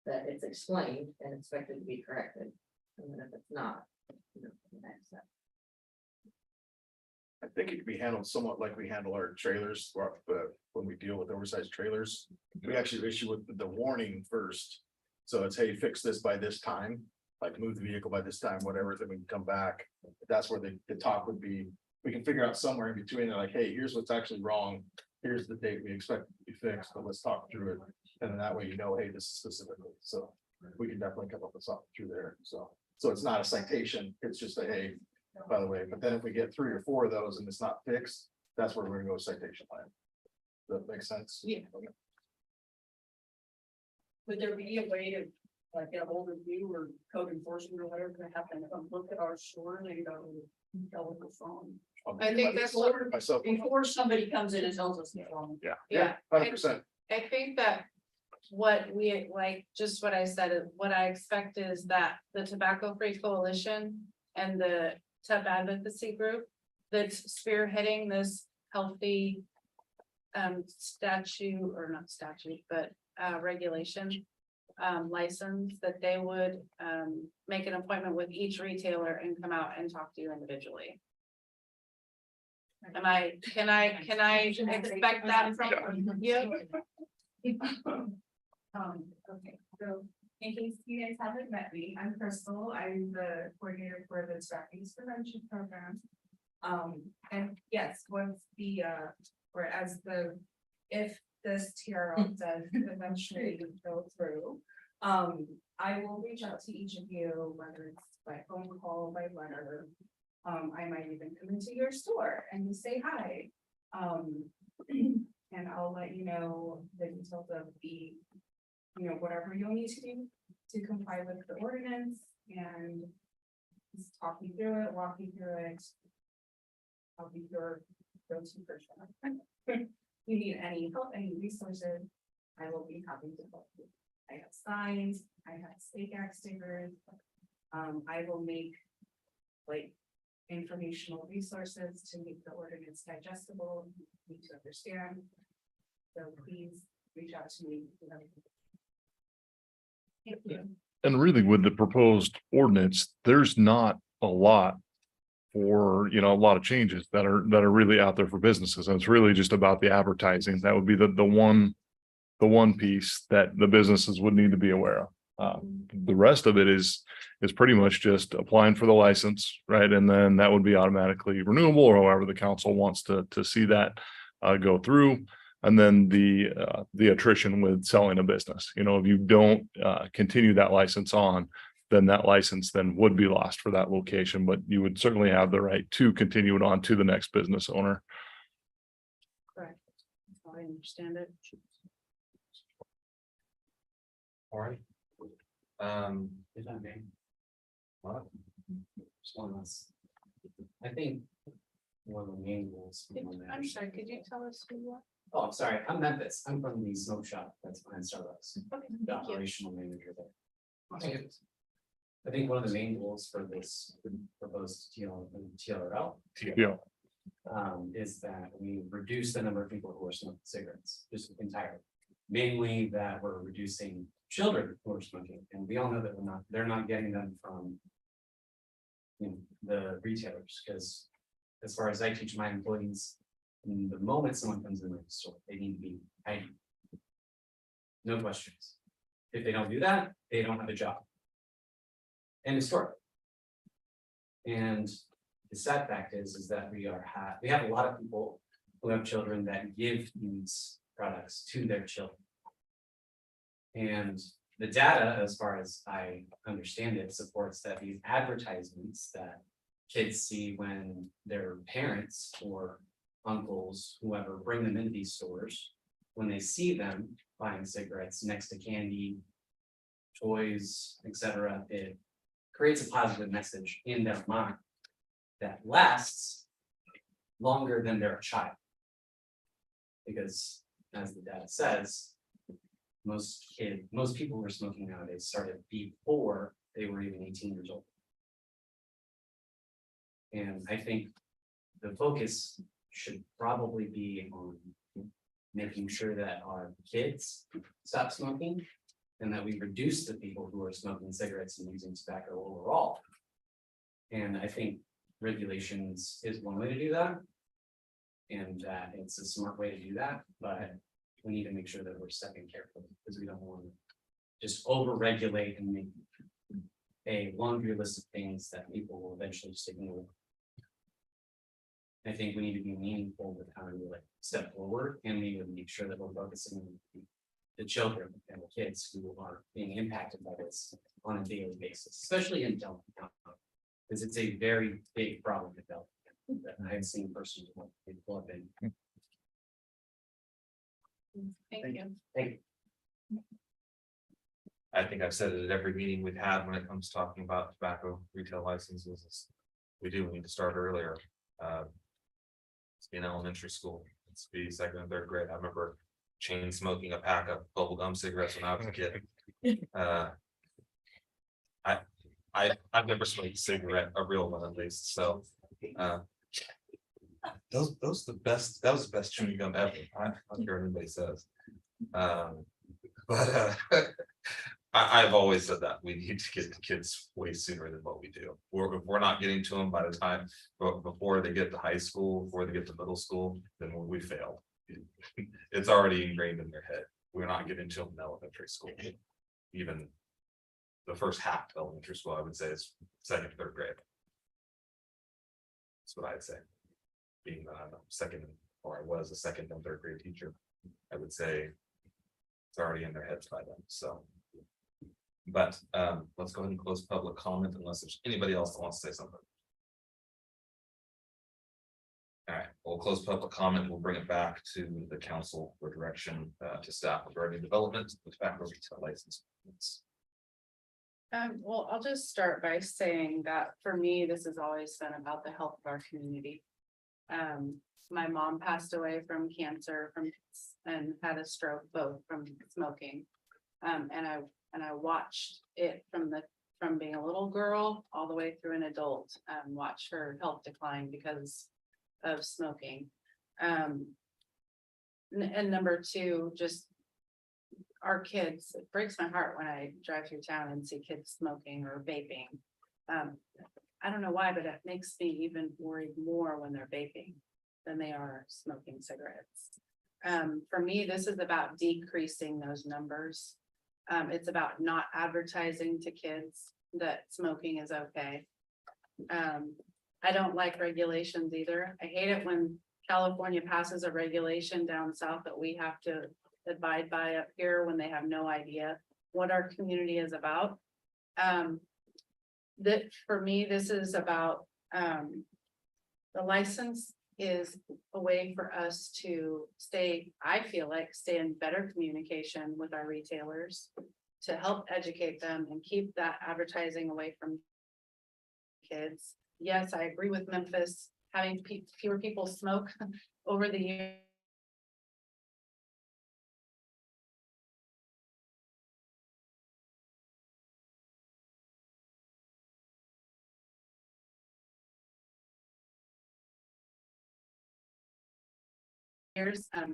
that it's explained and expected to be corrected. And then if it's not, the next step. I think it could be handled somewhat like we handle our trailers, when we deal with oversized trailers. We actually issue with the warning first. So it's, hey, fix this by this time, like move the vehicle by this time, whatever, then we can come back. That's where the talk would be. We can figure out somewhere in between, they're like, hey, here's what's actually wrong. Here's the date we expect it to be fixed, but let's talk through it. And then that way, hey, this is specifically, so we can definitely come up with something through there. So it's not a citation, it's just a, hey, by the way, but then if we get 3 or 4 of those and it's not fixed, that's where we're gonna go citation line. Does that make sense? Yeah. Okay. Would there be a way to like get a hold of you or code enforcement or whatever to have them come look at our store and go tell us what's wrong? I think that's what, Myself, Before somebody comes in and tells us what's wrong. yeah, 100%. I think that what we like, just what I said, what I expect is that the Tobacco Free Coalition and the Tub Advocacy Group that's spearheading this healthy statute, or not statute, but regulation license, that they would make an appointment with each retailer and come out and talk to you individually. Can I expect that from you? Okay, so in case you guys haven't met me, I'm Crystal. I'm the coordinator for the drug use prevention program. And yes, once if this TRL does eventually go through, I will reach out to each of you, whether it's by phone call, by letter. I might even come into your store and say hi. And I'll let you know the details of the, whatever you'll need to do to comply with the ordinance, and just talk you through it, walk you through it. I'll be your go-to person. If you need any help, any resources, I will be happy to help you. I have signs, I have stake axe stickers. I will make informational resources to make the ordinance digestible, for you to understand. So please reach out to me. Thank you. And really with the proposed ordinance, there's not a lot for, a lot of changes that are really out there for businesses. And it's really just about the advertising. That would be the one piece that the businesses would need to be aware of. The rest of it is pretty much just applying for the license, right? And then that would be automatically renewable, or however the council wants to see that go through. And then the attrition with selling a business, if you don't continue that license on, then that license then would be lost for that location, but you would certainly have the right to continue it on to the next business owner. Correct. That's how I understand it. All right. If I may, What? just one last. I think one of the main goals. I'm sorry, could you tell us who you are? Oh, I'm sorry, I'm Memphis. I'm from the smoke shop that's behind Starbucks. Okay, The thank you. operational manager there. I think one of the main goals for this proposed TRL. Yeah. Is that we reduce the number of people who are smoking cigarettes, just entirely. Mainly that we're reducing children who are smoking, and we all know that they're not getting them from. The retailers, because as far as I teach my employees, the moment someone comes in the store, they need to be ID. No questions. If they don't do that, they don't have a job. End of story. And the sad fact is that we have a lot of people who have children that give these products to their children. And the data, as far as I understand it, supports that these advertisements that kids see when their parents or uncles, whoever, bring them into these stores, when they see them buying cigarettes next to candy, toys, etc., it creates a positive message in their mind that lasts longer than they're a child. Because as the data says, most people who are smoking nowadays started before they were even 18 years old. And I think the focus should probably be on making sure that our kids stop smoking and that we reduce the people who are smoking cigarettes and using tobacco overall. And I think regulations is one way to do that. And that it's a smart way to do that, but we need to make sure that we're stepping carefully because we don't want to just over-regulate and make a laundry list of things that people will eventually just ignore. I think we need to be meaningful with how we like step forward, and we need to make sure that we're focusing on the children and the kids who are being impacted by this on a daily basis, especially in Delta County, because it's a very big problem in Delta County that I've seen personally. People have been. Thank you. Thank you. I think I've said it at every meeting we've had when it comes to talking about tobacco retail licenses. We need to start earlier. It's in elementary school, it's be second and third grade. I remember chain smoking a pack of bubble gum cigarettes when I was a kid. I've never smoked a cigarette, a real one at least, so. Those the best, that was the best chewing gum ever. I don't care what anybody says. But I've always said that we need to get the kids way sooner than what we do. If we're not getting to them by the time, before they get to high school, before they get to middle school, then we failed. It's already ingrained in their head. We're not getting to them in elementary school. Even the first half of elementary school, I would say, is second, third grade. That's what I'd say. Being that I'm a second, or I was a second and third grade teacher, I would say it's already in their heads by then, so. But let's go ahead and close public comment unless there's anybody else that wants to say something. All right, we'll close public comment. We'll bring it back to the council for direction to staff regarding development of tobacco retail license. Well, I'll just start by saying that for me, this has always been about the health of our community. My mom passed away from cancer and had a stroke, both from smoking. And I watched it from being a little girl all the way through an adult, watch her health decline because of smoking. And number two, just our kids, it breaks my heart when I drive through town and see kids smoking or vaping. I don't know why, but it makes me even worried more when they're vaping than they are smoking cigarettes. For me, this is about decreasing those numbers. It's about not advertising to kids that smoking is okay. I don't like regulations either. I hate it when California passes a regulation down south that we have to abide by up here when they have no idea what our community is about. That for me, this is about the license is a way for us to stay, I feel like, stay in better communication with our retailers. to help educate them and keep that advertising away from kids. Yes, I agree with Memphis, having fewer people smoke over the year.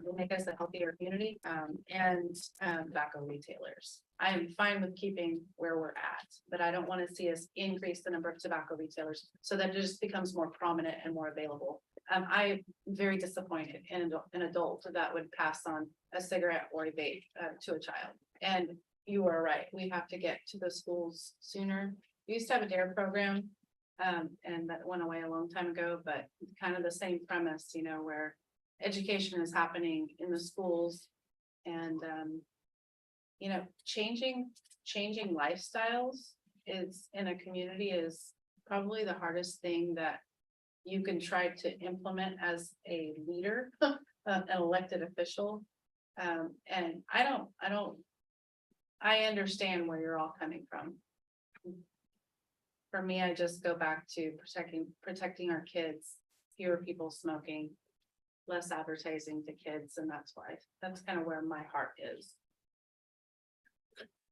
Will make us a healthier community, and tobacco retailers. I am fine with keeping where we're at, but I don't want to see us increase the number of tobacco retailers so that it just becomes more prominent and more available. I'm very disappointed in an adult that would pass on a cigarette or a vape to a child. And you are right, we have to get to the schools sooner. We used to have a DARE program, and that went away a long time ago, but kind of the same premise, you know, where education is happening in the schools and, you know, changing lifestyles is in a community is probably the hardest thing that you can try to implement as a leader, an elected official. And I understand where you're all coming from. For me, I just go back to protecting our kids, fewer people smoking, less advertising to kids, and that's kind of where my heart is.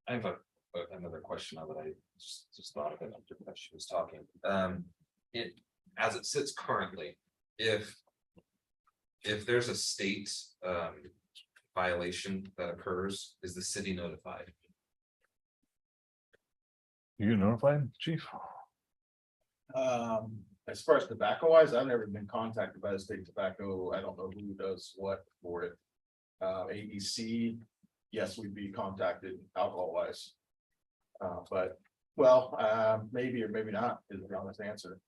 I have another question that I just thought of it after she was talking. As it sits currently, if there's a state violation that occurs, is the city notified? You get notified, chief? As far as tobacco wise, I've never been contacted by the state tobacco. I don't know who does what for it. ABC, yes, we'd be contacted alcohol wise. But, well, maybe or maybe not is the honest answer.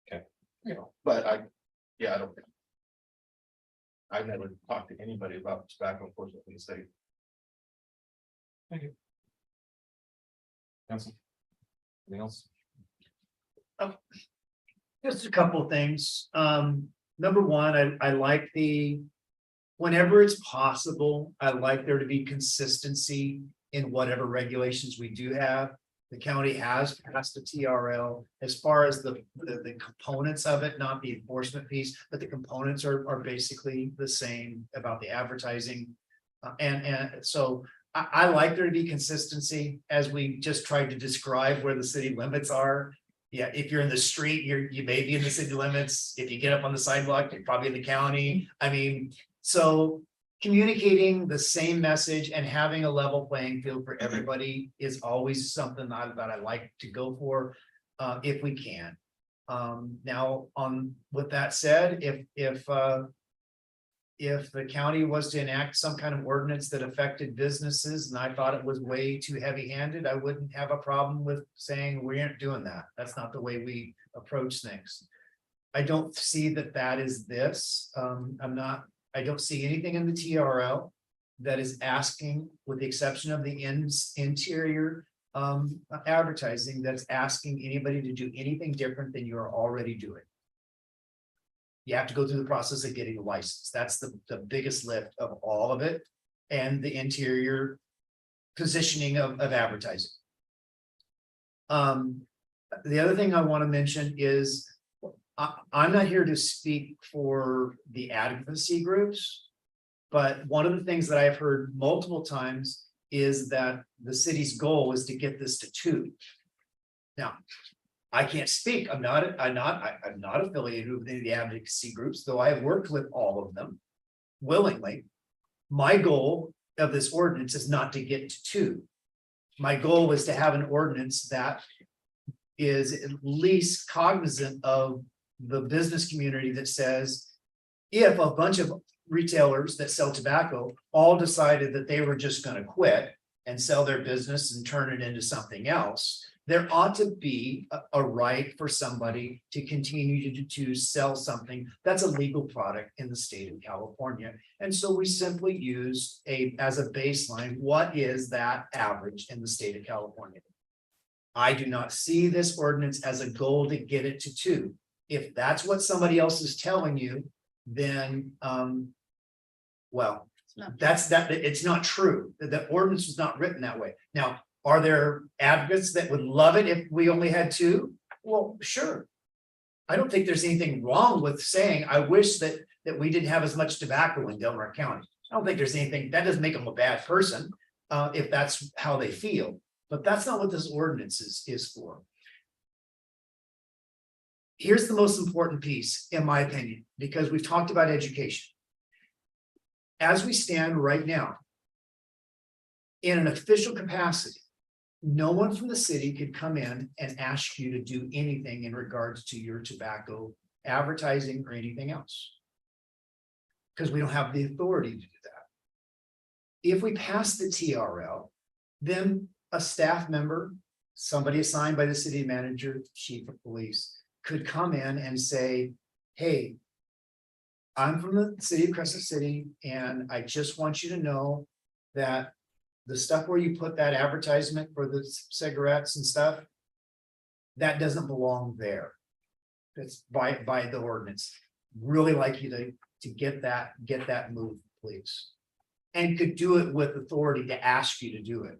Okay. You know, but I don't. I've never talked to anybody about tobacco enforcement in the state. Thank you. Council. Anything else? Just a couple of things. Number one, I like whenever it's possible, I like there to be consistency in whatever regulations we do have. The county has passed a TRL as far as the components of it, not the enforcement piece, but the components are basically the same about the advertising. And so I like there to be consistency as we just tried to describe where the city limits are. Yeah, if you're in the street, you may be in the city limits. If you get up on the sidewalk, you're probably in the county. I mean, so communicating the same message and having a level playing field for everybody is always something that I like to go for, if we can. Now, with that said, if the county was to enact some kind of ordinance that affected businesses and I thought it was way too heavy-handed, I wouldn't have a problem with saying we aren't doing that. That's not the way we approach things. I don't see that is this. I don't see anything in the TRL that is asking, with the exception of the interior advertising, that's asking anybody to do anything different than you're already doing. You have to go through the process of getting a license. That's the biggest lift of all of it, and the interior positioning of advertising. The other thing I want to mention is I'm not here to speak for the advocacy groups, but one of the things that I've heard multiple times is that the city's goal is to get this to 2. Now, I can't speak. I'm not affiliated with any of the advocacy groups, though I have worked with all of them willingly. My goal of this ordinance is not to get to 2. My goal was to have an ordinance that is at least cognizant of the business community that says, if a bunch of retailers that sell tobacco all decided that they were just going to quit and sell their business and turn it into something else, there ought to be a right for somebody to continue to sell something that's a legal product in the state of California. And so we simply use as a baseline, what is that average in the state of California? I do not see this ordinance as a goal to get it to 2. If that's what somebody else is telling you, then, well, it's not true. The ordinance was not written that way. Now, Are there advocates that would love it if we only had two? Well, sure. I don't think there's anything wrong with saying, I wish that we didn't have as much tobacco in Delaware County. I don't think there's anything, that doesn't make them a bad person, if that's how they feel, but that's not what this ordinance is for. Here's the most important piece, in my opinion, because we've talked about education. As we stand right now, in an official capacity, no one from the city could come in and ask you to do anything in regards to your tobacco advertising or anything else. Because we don't have the authority to do that. If we pass the TRL, then a staff member, somebody assigned by the city manager, chief of police, could come in and say, hey, I'm from the city of Crescent City, and I just want you to know that the stuff where you put that advertisement for the cigarettes and stuff, that doesn't belong there. It's by the ordinance. Really like you to get that moved, please. And could do it with authority to ask you to do it.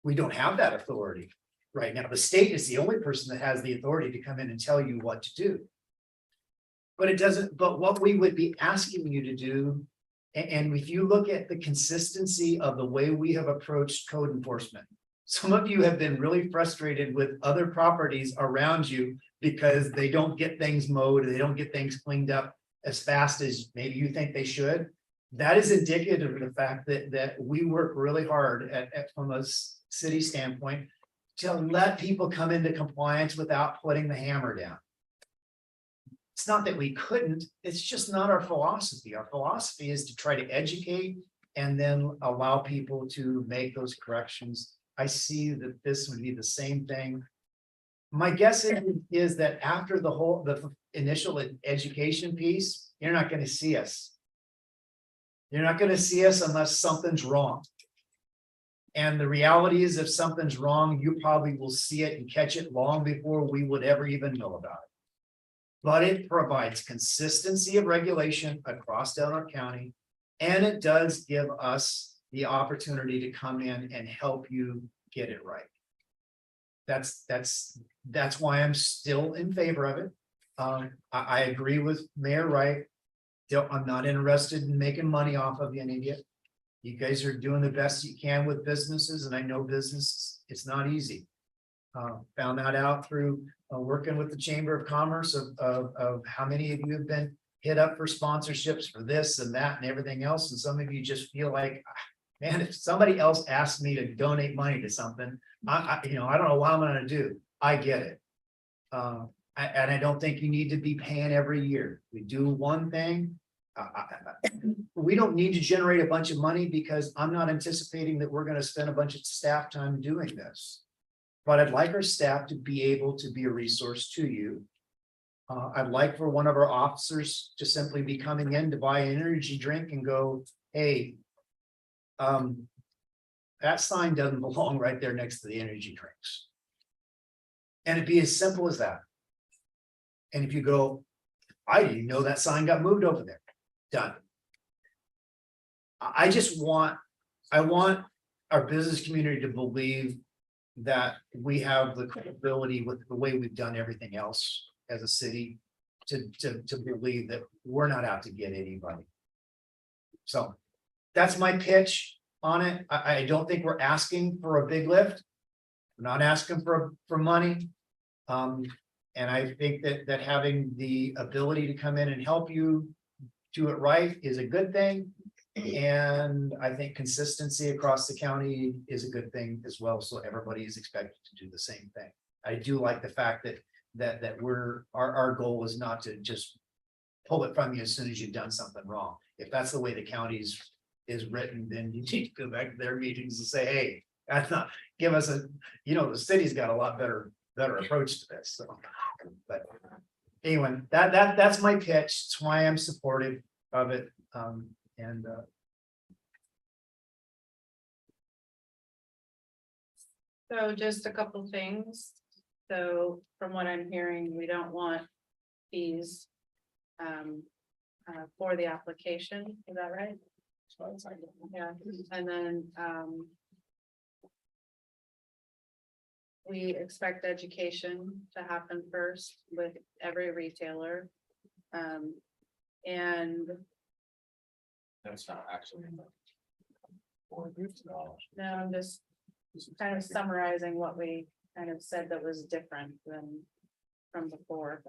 We don't have that authority right now. The state is the only person that has the authority to come in and tell you what to do. But it doesn't, but what we would be asking you to do, and if you look at the consistency of the way we have approached code enforcement, some of you have been really frustrated with other properties around you because they don't get things mowed, they don't get things cleaned up as fast as maybe you think they should. That is indicative of the fact that we work really hard from a city standpoint to let people come into compliance without putting the hammer down. It's not that we couldn't, it's just not our philosophy. Our philosophy is to try to educate and then allow people to make those corrections. I see that this would be the same thing. My guess is that after the initial education piece, you're not going to see us. You're not going to see us unless something's wrong. And the reality is, if something's wrong, you probably will see it and catch it long before we would ever even know about it. But it provides consistency of regulation across Delaware County, and it does give us the opportunity to come in and help you get it right. That's why I'm still in favor of it. I agree with Mayor Wright. I'm not interested in making money off of any of you. You guys are doing the best you can with businesses, and I know business, it's not easy. Found that out through working with the Chamber of Commerce of how many of you have been hit up for sponsorships for this and that and everything else. And some of you just feel like, man, if somebody else asked me to donate money to something, I don't know what I'm going to do. I get it. And I don't think you need to be paying every year. We do one thing. We don't need to generate a bunch of money because I'm not anticipating that we're going to spend a bunch of staff time doing this. But I'd like our staff to be able to be a resource to you. I'd like for one of our officers to simply be coming in to buy an energy drink and go, hey, that sign doesn't belong right there next to the energy drinks. And it'd be as simple as that. And if you go, I didn't know that sign got moved over there. Done. I want our business community to believe that we have the credibility with the way we've done everything else as a city to believe that we're not out to get anybody. So that's my pitch on it. I don't think we're asking for a big lift. We're not asking for money. And I think that having the ability to come in and help you do it right is a good thing. And I think consistency across the county is a good thing as well. So everybody is expected to do the same thing. I do like the fact that our goal is not to just pull it from you as soon as you've done something wrong. If that's the way the county is written, then you need to go back to their meetings and say, hey, that's not, give us the city's got a lot better approach to this. So, but anyway, that's my pitch. It's why I'm supportive of it. So just a couple things. So from what I'm hearing, we don't want fees for the application. Is that right? Yeah, and then we expect education to happen first with every retailer. And That's not actually. $4 now I'm just kind of summarizing what we kind of said that was different than from before.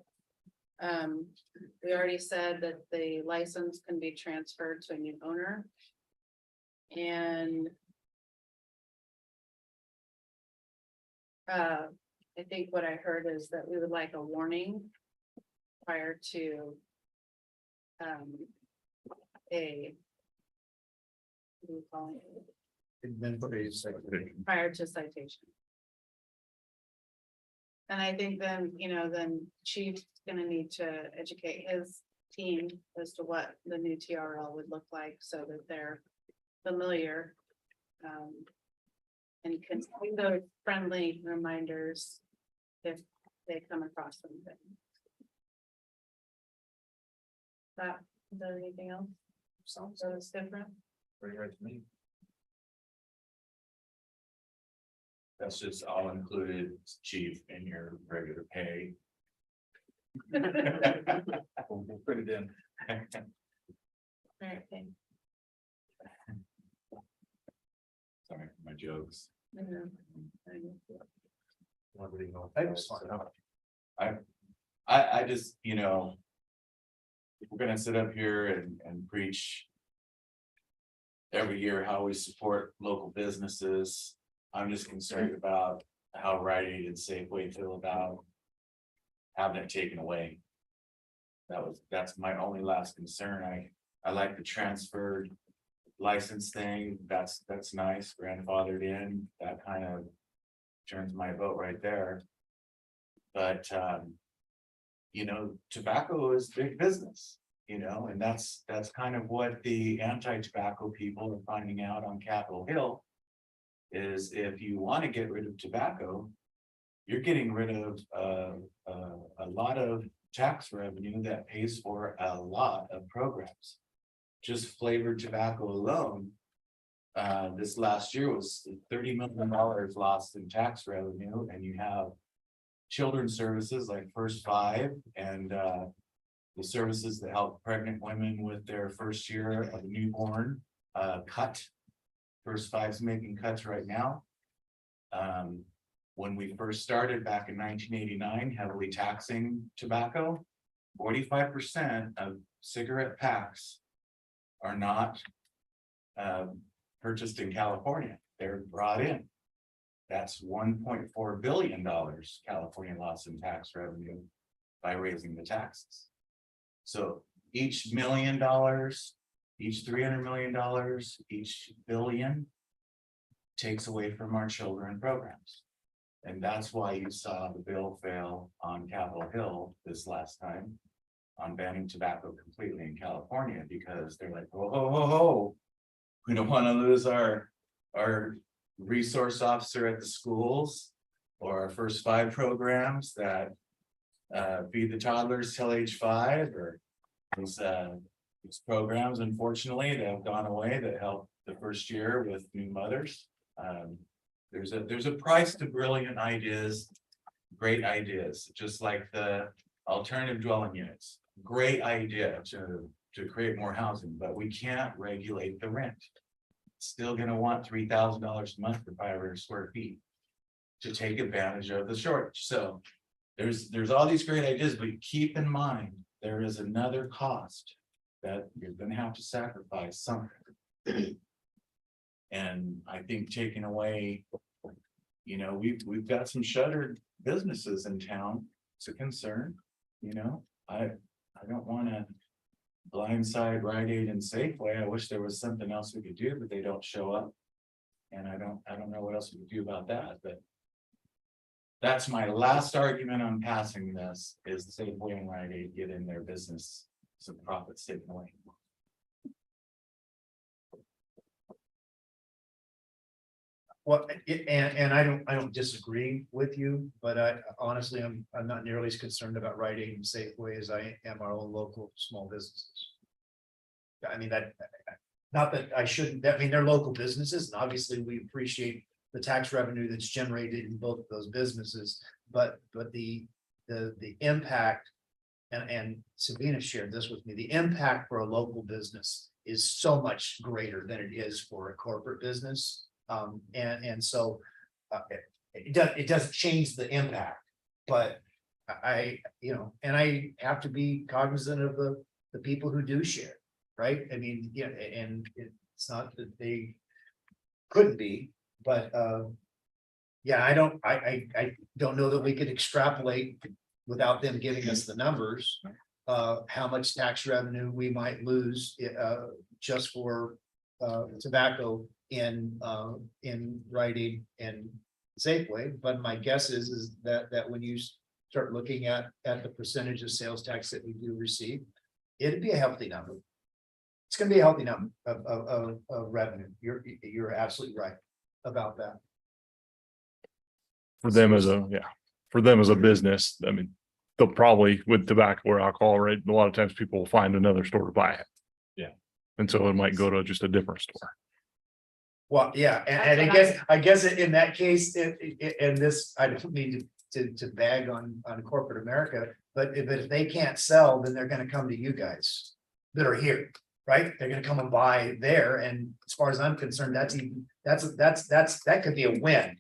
We already said that the license can be transferred to a new owner. And I think what I heard is that we would like a warning prior to a what do you call it? Prior to citation. And I think then, then Chief's gonna need to educate his team as to what the new TRL would look like so that they're familiar. And can give those friendly reminders if they come across something. Is there anything else? Sounds different. Pretty right to me. That's just all included, chief, in your regular pay. We'll put it in. Alright, thanks. Sorry for my jokes. I just, if we're gonna sit up here and preach every year how we support local businesses, I'm just concerned about how Rite Aid and Safeway feel about having it taken away. That's my only last concern. I like the transferred license thing. That's nice, grandfathered in, that kind of turns my vote right there. But, tobacco is big business, and that's kind of what the anti-tobacco people are finding out on Capitol Hill. Is if you want to get rid of tobacco, you're getting rid of a lot of tax revenue that pays for a lot of programs. Just flavored tobacco alone, this last year was $30 million lost in tax revenue, and you have children's services like First Five and the services that help pregnant women with their first year of a newborn cut. First Five's making cuts right now. When we first started back in 1989, heavily taxing tobacco, 45% of cigarette packs are not purchased in California. They're brought in. That's $1.4 billion California lost in tax revenue by raising the taxes. So each $1 million, each $300 million, each billion takes away from our children programs. And that's why you saw the bill fail on Capitol Hill this last time on banning tobacco completely in California, because they're like, oh, we don't want to lose our resource officer at the schools or our First Five programs that feed the toddlers till age 5, or these programs, unfortunately, that have gone away that help the first year with new mothers. There's a price to brilliant ideas, great ideas, just like the alternative dwelling units. Great idea to create more housing, but we can't regulate the rent. Still gonna want $3,000 a month for 500 square feet to take advantage of the shortage. So there's all these great ideas, but keep in mind, there is another cost that you're gonna have to sacrifice something. And I think taking away, we've got some shuttered businesses in town. It's a concern, I don't want to blindside Rite Aid and Safeway. I wish there was something else we could do, but they don't show up. And I don't know what else we could do about that, but that's my last argument on passing this, is Safeway and Rite Aid get in their business, some profits taken away. Well, and I don't disagree with you, but honestly, I'm not nearly as concerned about Rite Aid and Safeway as I am our own local small businesses. I mean, not that I shouldn't, they're local businesses, and obviously we appreciate the tax revenue that's generated in both of those businesses, but the impact. And Sabina shared this with me, the impact for a local business is so much greater than it is for a corporate business. And so it doesn't change the impact, but and I have to be cognizant of the people who do share, right? I mean, yeah, and it's not that they couldn't be, but yeah, I don't know that we could extrapolate without them giving us the numbers, how much tax revenue we might lose just for tobacco in Rite Aid and Safeway. But my guess is that when you start looking at the percentage of sales tax that we do receive, it'd be a healthy number. It's gonna be a healthy number of revenue. You're absolutely right about that. For them as a business, I mean, they'll probably with tobacco or alcohol, right? A lot of times people will find another store to buy it. Yeah. And so it might go to just a different store. Well, yeah, and I guess in that case, and this, I don't mean to bag on corporate America, but if they can't sell, then they're gonna come to you guys that are here, right? They're gonna come and buy there, and as far as I'm concerned, that could be a win.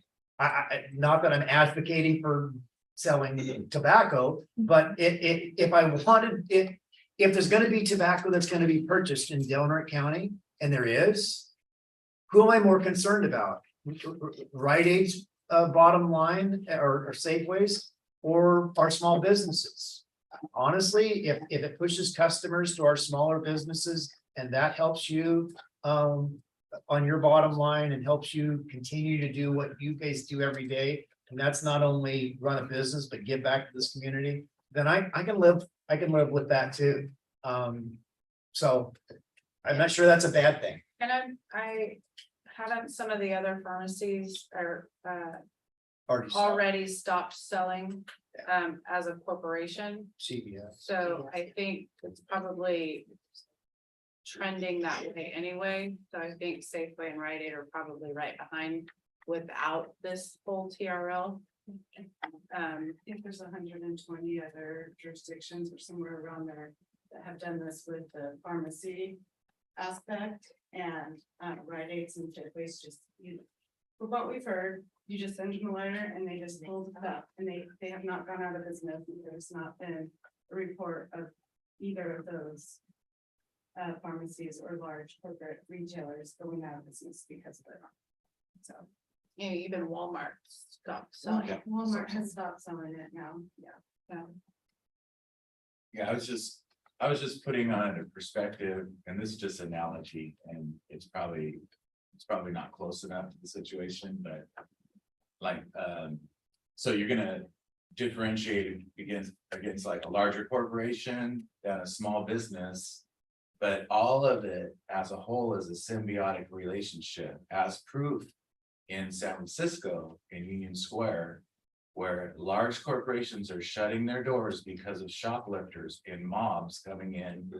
Not that I'm advocating for selling tobacco, but if I wanted, if there's gonna be tobacco that's gonna be purchased in Delaware County, and there is, who am I more concerned about? Rite Aid's bottom line or Safeways or our small businesses? Honestly, if it pushes customers to our smaller businesses and that helps you on your bottom line and helps you continue to do what you guys do every day, and that's not only run a business, but give back to this community, then I can live with that too. So I'm not sure that's a bad thing. And I haven't some of the other pharmacies are already stopped selling as a corporation. CVS. So I think it's probably trending that way anyway. So I think Safeway and Rite Aid are probably right behind without this whole TRL. If there's 120 other jurisdictions or somewhere around there that have done this with the pharmacy aspect, and Rite Aids and Safeways, just from what we've heard, you just send them a letter and they just hold it up, and they have not gone out of business. There's not been a report of either of those pharmacies or large corporate retailers going out of business because of it. So Yeah, even Walmart stopped selling. Walmart has stopped selling it now. Yeah. Yeah, I was just putting on a perspective, and this is just analogy, and it's probably not close enough to the situation, but like, so you're gonna differentiate against like a larger corporation than a small business, but all of it as a whole is a symbiotic relationship, as proof in San Francisco in Union Square, where large corporations are shutting their doors because of shoplifters in mobs coming in.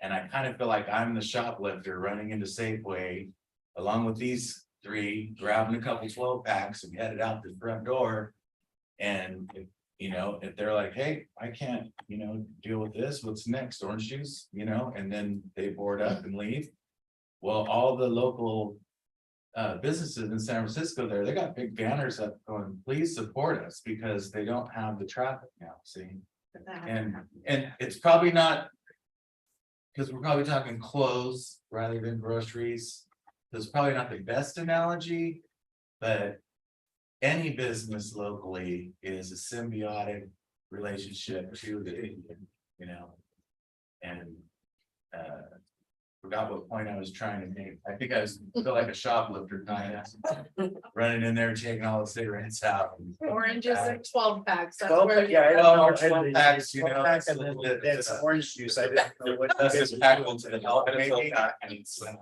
And I kind of feel like I'm the shoplifter running into Safeway along with these three, grabbing a couple 12 packs and headed out the front door. And if they're like, hey, I can't, deal with this, what's next? Orange juice, and then they board up and leave. Well, all the local businesses in San Francisco there, they got big banners up going, please support us, because they don't have the traffic now, see? And it's probably not, because we're probably talking clothes rather than groceries. It's probably not the best analogy, but any business locally is a symbiotic relationship to the, and forgot what point I was trying to make. I think I feel like a shoplifter kind of running in there, taking all the cigarettes out. Oranges and 12 packs. That's Oh, where. yeah, Well, I 12 packs, packs and then some orange juice. I didn't know what. That's just impactful to the health. Maybe. And some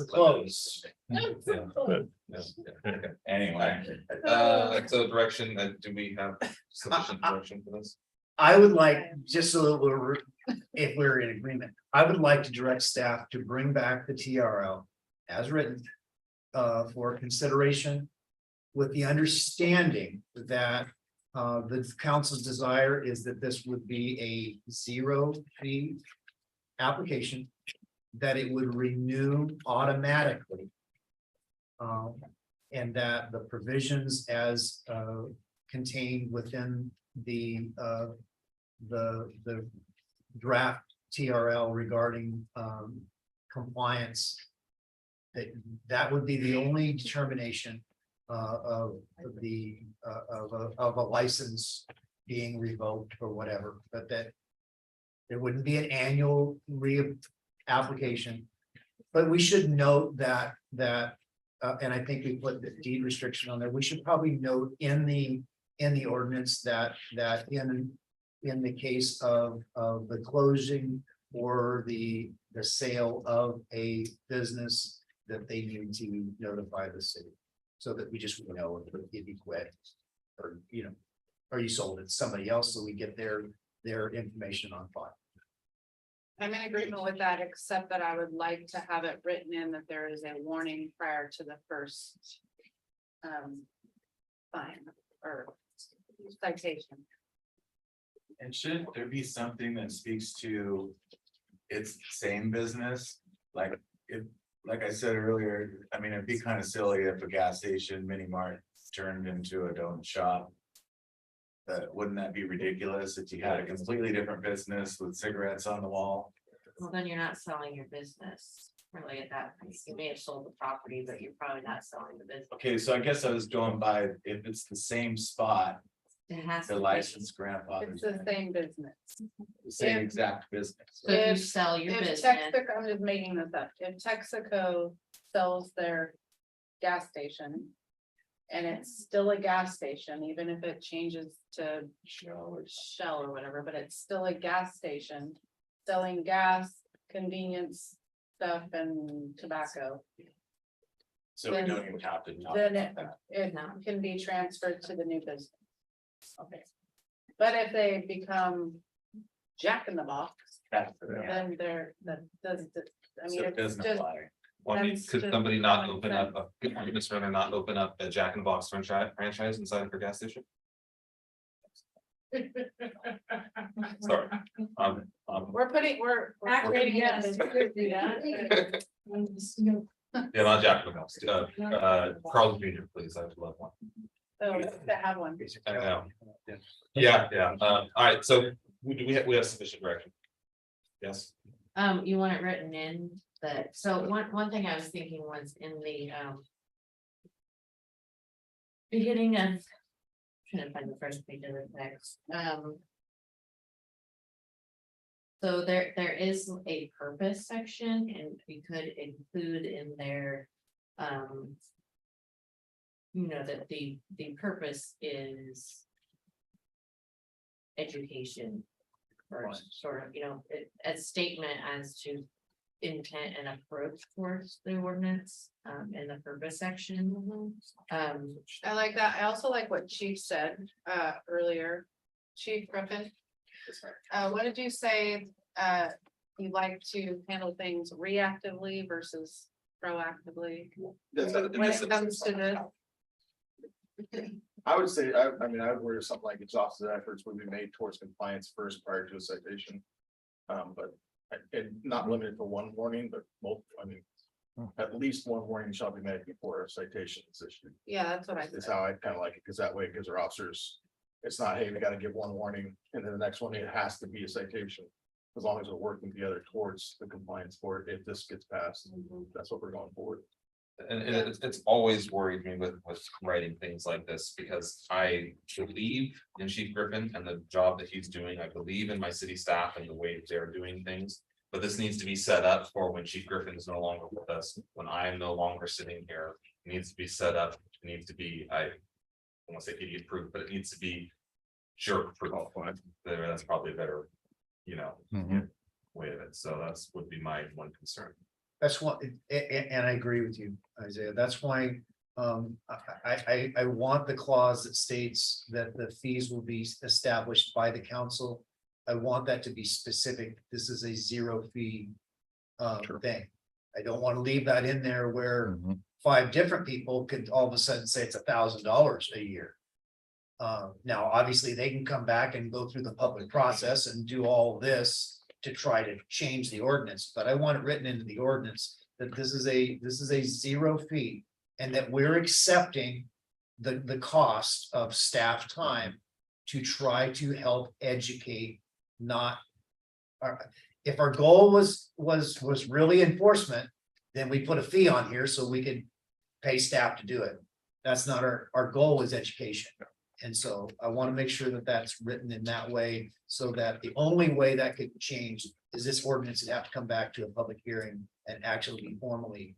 clothes. Anyway, So direction, do we have sufficient direction for this? I would like, just so that if we're in agreement, I would like to direct staff to bring back the TRL as written for consideration with the understanding that the council's desire is that this would be a zero fee application, that it would renew automatically. And that the provisions as contained within the draft TRL regarding compliance. That would be the only determination of a license being revoked or whatever, but that there wouldn't be an annual application. But we should note that and I think we put the deed restriction on there. We should probably note in the ordinance that in the case of the closing or the sale of a business, that they need to notify the city, so that we just know if you quit, or or you sold it to somebody else, so we get their information on file. I'm in agreement with that, except that I would like to have it written in that there is a warning prior to the first. Fine or citation. And shouldn't there be something that speaks to its same business? Like I said earlier, I mean, it'd be kind of silly if a gas station mini mart turned into a donut shop. Wouldn't that be ridiculous if you had a completely different business with cigarettes on the wall? Well, then you're not selling your business really at that point. You may have sold the property, but you're probably not selling the business. Okay, so I guess I was going by, if it's the same spot, It has the to be. license grandfather, It's the same business. the same if- exact business. So if you If- sell your If business, Texaco, I'm just making this up, if Texaco sells their gas station. And it's still a gas station, even if it changes to Shell or whatever, but it's still a gas station. Selling gas, convenience stuff and tobacco. So we don't even have to talk Then about it that. can be transferred to the new business. Okay. But if they become Jack in the Box, That's then that does, I mean, So it it's doesn't just. apply. Well, I mean, That's could just somebody not common open up, could a business owner not open up a Jack in the Box franchise inside of their gas station? Sorry, We're Actually, creating a yes, business. we could do that. yeah, not Jack in the Box, Carl's Jr., please, I would love one. So to have one. I know. Yeah, all right, so we have sufficient direction. Yes, you want it written in that, so one thing I was thinking was in the, beginning of, trying to find the first page of the text, so there is a purpose section, and we could include in there, that the purpose is education. Or sort of, a statement as to intent and approach towards the ordinance, in the purpose section. I like that. I also like what Chief said, earlier. Chief Griffin. What did you say? You like to handle things reactively versus proactively That's when it comes to this. I would say, I mean, I would word something like exhaustive efforts would be made towards compliance first prior to a citation. But and not limited to one warning, but multiple, I mean, at least one warning shall be made before a citation is issued. Yeah, that's what I Is said. how I kind of like it, because that way it gives our officers, it's not, hey, we got to give one warning, and then the next one, it has to be a citation. As long as we're working together towards the compliance for it, if this gets passed, that's what we're going forward. and it's always worried me with writing things like this, because I believe in Chief Griffin and the job that he's doing. I believe in my city staff and the way they're doing things. But this needs to be set up for when Chief Griffin is no longer with us, when I am no longer sitting here. It needs to be set up, it needs to be, I won't say idiot proof, but it needs to be jerk proof. That's probably a better, way of it. So that's would be my one concern. That's what, and I agree with you, Isaiah. That's why I want the clause that states that the fees will be established by the council. I want that to be specific. This is a zero fee thing. I don't want to leave that in there where Mhm. 5 different people could all of a sudden say it's $1,000 a year. Now, obviously, they can come back and go through the public process and do all this to try to change the ordinance, but I want it written into the ordinance that this is a 0 fee. And that we're accepting the cost of staff time to try to help educate, not. If our goal was really enforcement, then we put a fee on here so we could pay staff to do it. That's not our goal is education. And so I want to make sure that that's written in that way, so that the only way that could change is this ordinance would have to come back to a public hearing and actually be formally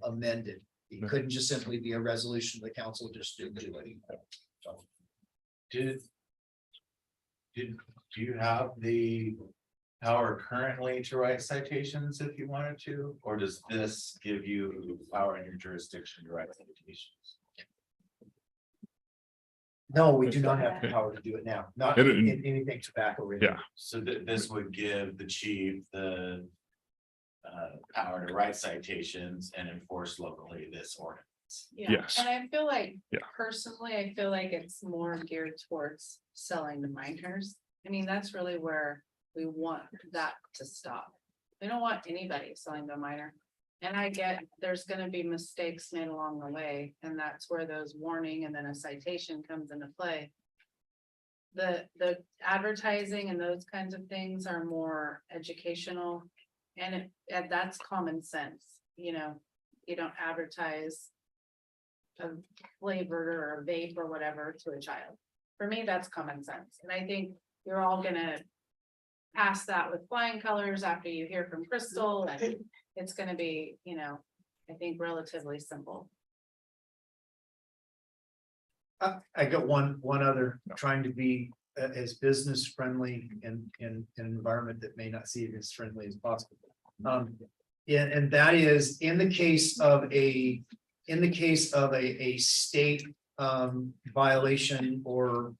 amended. It couldn't just simply be a resolution, the council just didn't do it. So, Do you have the power currently to write citations if you wanted to, or does this give you power in your jurisdiction to write citations? No, we do not have the power to do it now, not in anything tobacco related. Yeah. So this would give the chief the power to write citations and enforce locally this ordinance. Yeah, Yes. and I feel like, Yeah. personally, I feel like it's more geared towards selling to minors. I mean, that's really where we want that to stop. We don't want anybody selling to a minor. And I get there's gonna be mistakes made along the way, and that's where those warning and then a citation comes into play. The advertising and those kinds of things are more educational, and that's common sense, you know, you don't advertise a flavored or a vape or whatever to a child. For me, that's common sense, and I think you're all gonna pass that with flying colors after you hear from Crystal, and it's gonna be, you know, I think relatively simple. I got one other, trying to be as business friendly and in an environment that may not see it as friendly as possible. And that is in the case of a state violation, or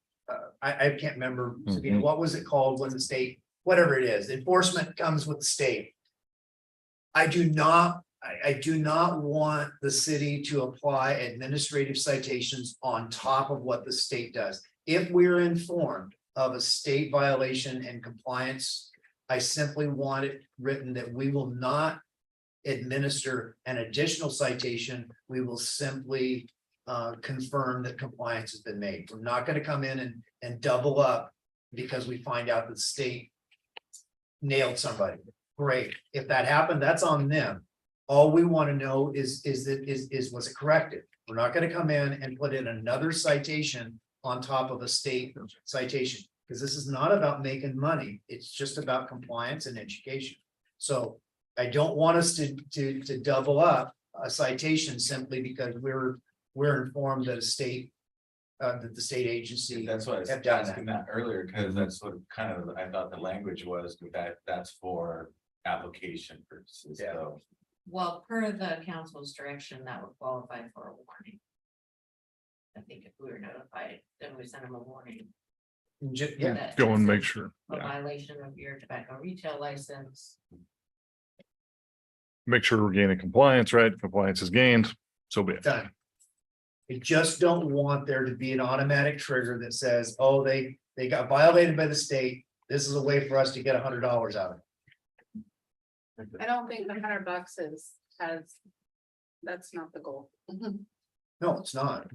I can't remember, Sabina, what was it called when the state, whatever it is, enforcement comes with the state. I do not want the city to apply administrative citations on top of what the state does. If we're informed of a state violation and compliance, I simply want it written that we will not administer an additional citation. We will simply confirm that compliance has been made. We're not going to come in and double up because we find out that the state nailed somebody. Great. If that happened, that's on them. All we want to know is was it corrected? We're not going to come in and put in another citation on top of a state citation, because this is not about making money. It's just about compliance and education. So I don't want us to double up a citation simply because we're informed that that the state agency. That's why I was have done asking that earlier, because that's what kind of, I thought the language was that's for application purposes, Yeah. so. Well, per the council's direction, that would qualify for a warning. I think if we were notified, then we send them a warning. Yeah, that Go and it's make sure. A Yeah. violation of your tobacco retail license. Make sure we're gaining compliance, right? Compliance is gained. So be it. done. I just don't want there to be an automatic trigger that says, oh, they got violated by the state. This is a way for us to get $100 out of it. I don't think the $100 that's not the goal. No, it's not,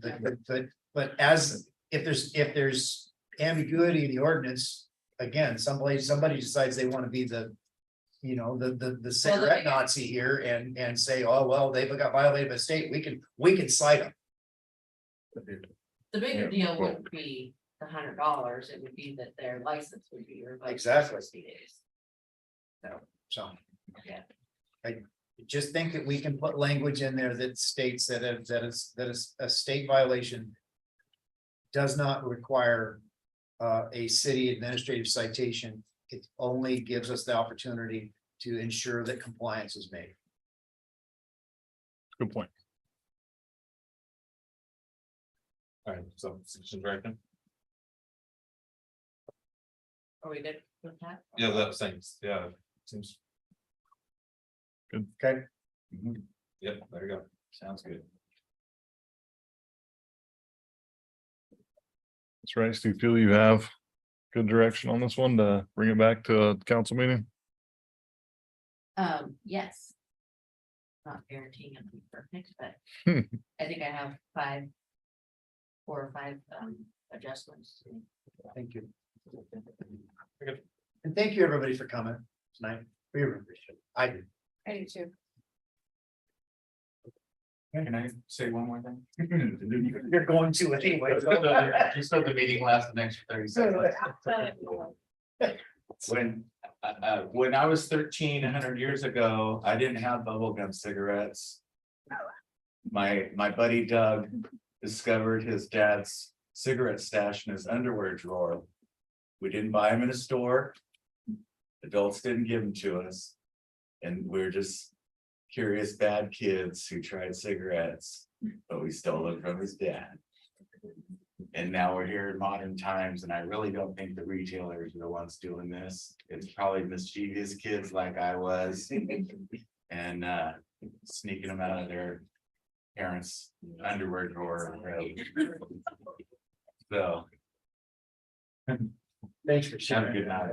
but as, if there's ambiguity in the ordinance, again, somebody decides they want to be the. You know, the cigarette Nazi here and say, oh, well, they've got violated by the state, we can cite them. The bigger Yeah, deal well- wouldn't be the $100, it would be that their license would be revoked. for Exactly. 60 days. So. Yeah. I just think that we can put language in there that states that a state violation. Does not require a city administrative citation. It only gives us the opportunity to ensure that compliance is made. Good point. All right, so citizens direction. Are we good with that? Yeah, that seems, yeah, seems. Okay, Yep, there you go. Sounds good. That's right. Do you feel you have good direction on this one to bring it back to a council meeting? Yes. Not guaranteeing it'll be perfect, but Hmm. I think I have 4 or 5 adjustments. Thank you. And thank you, everybody, for coming tonight. We really appreciate it. I do. I do too. Can I say one more thing? You're going to anyway. Just so the meeting lasts the next 30 seconds. When I was 13, 100 years ago, I didn't have bubble gum cigarettes. My buddy Doug discovered his dad's cigarette stash in his underwear drawer. We didn't buy them in a store. Adults didn't give them to us. And we're just curious bad kids who tried cigarettes, but we stole them from his dad. And now we're here in modern times, and I really don't think the retailers are the ones doing this. It's probably mischievous kids like I was. And sneaking them out of their parents' underwear drawer. So. Thanks for Have a sharing. good night.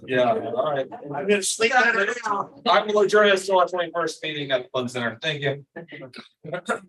Yeah, all right. I'm gonna sleep better now. I will adjourn us to our 21st meeting at the Fun Center. Thank you.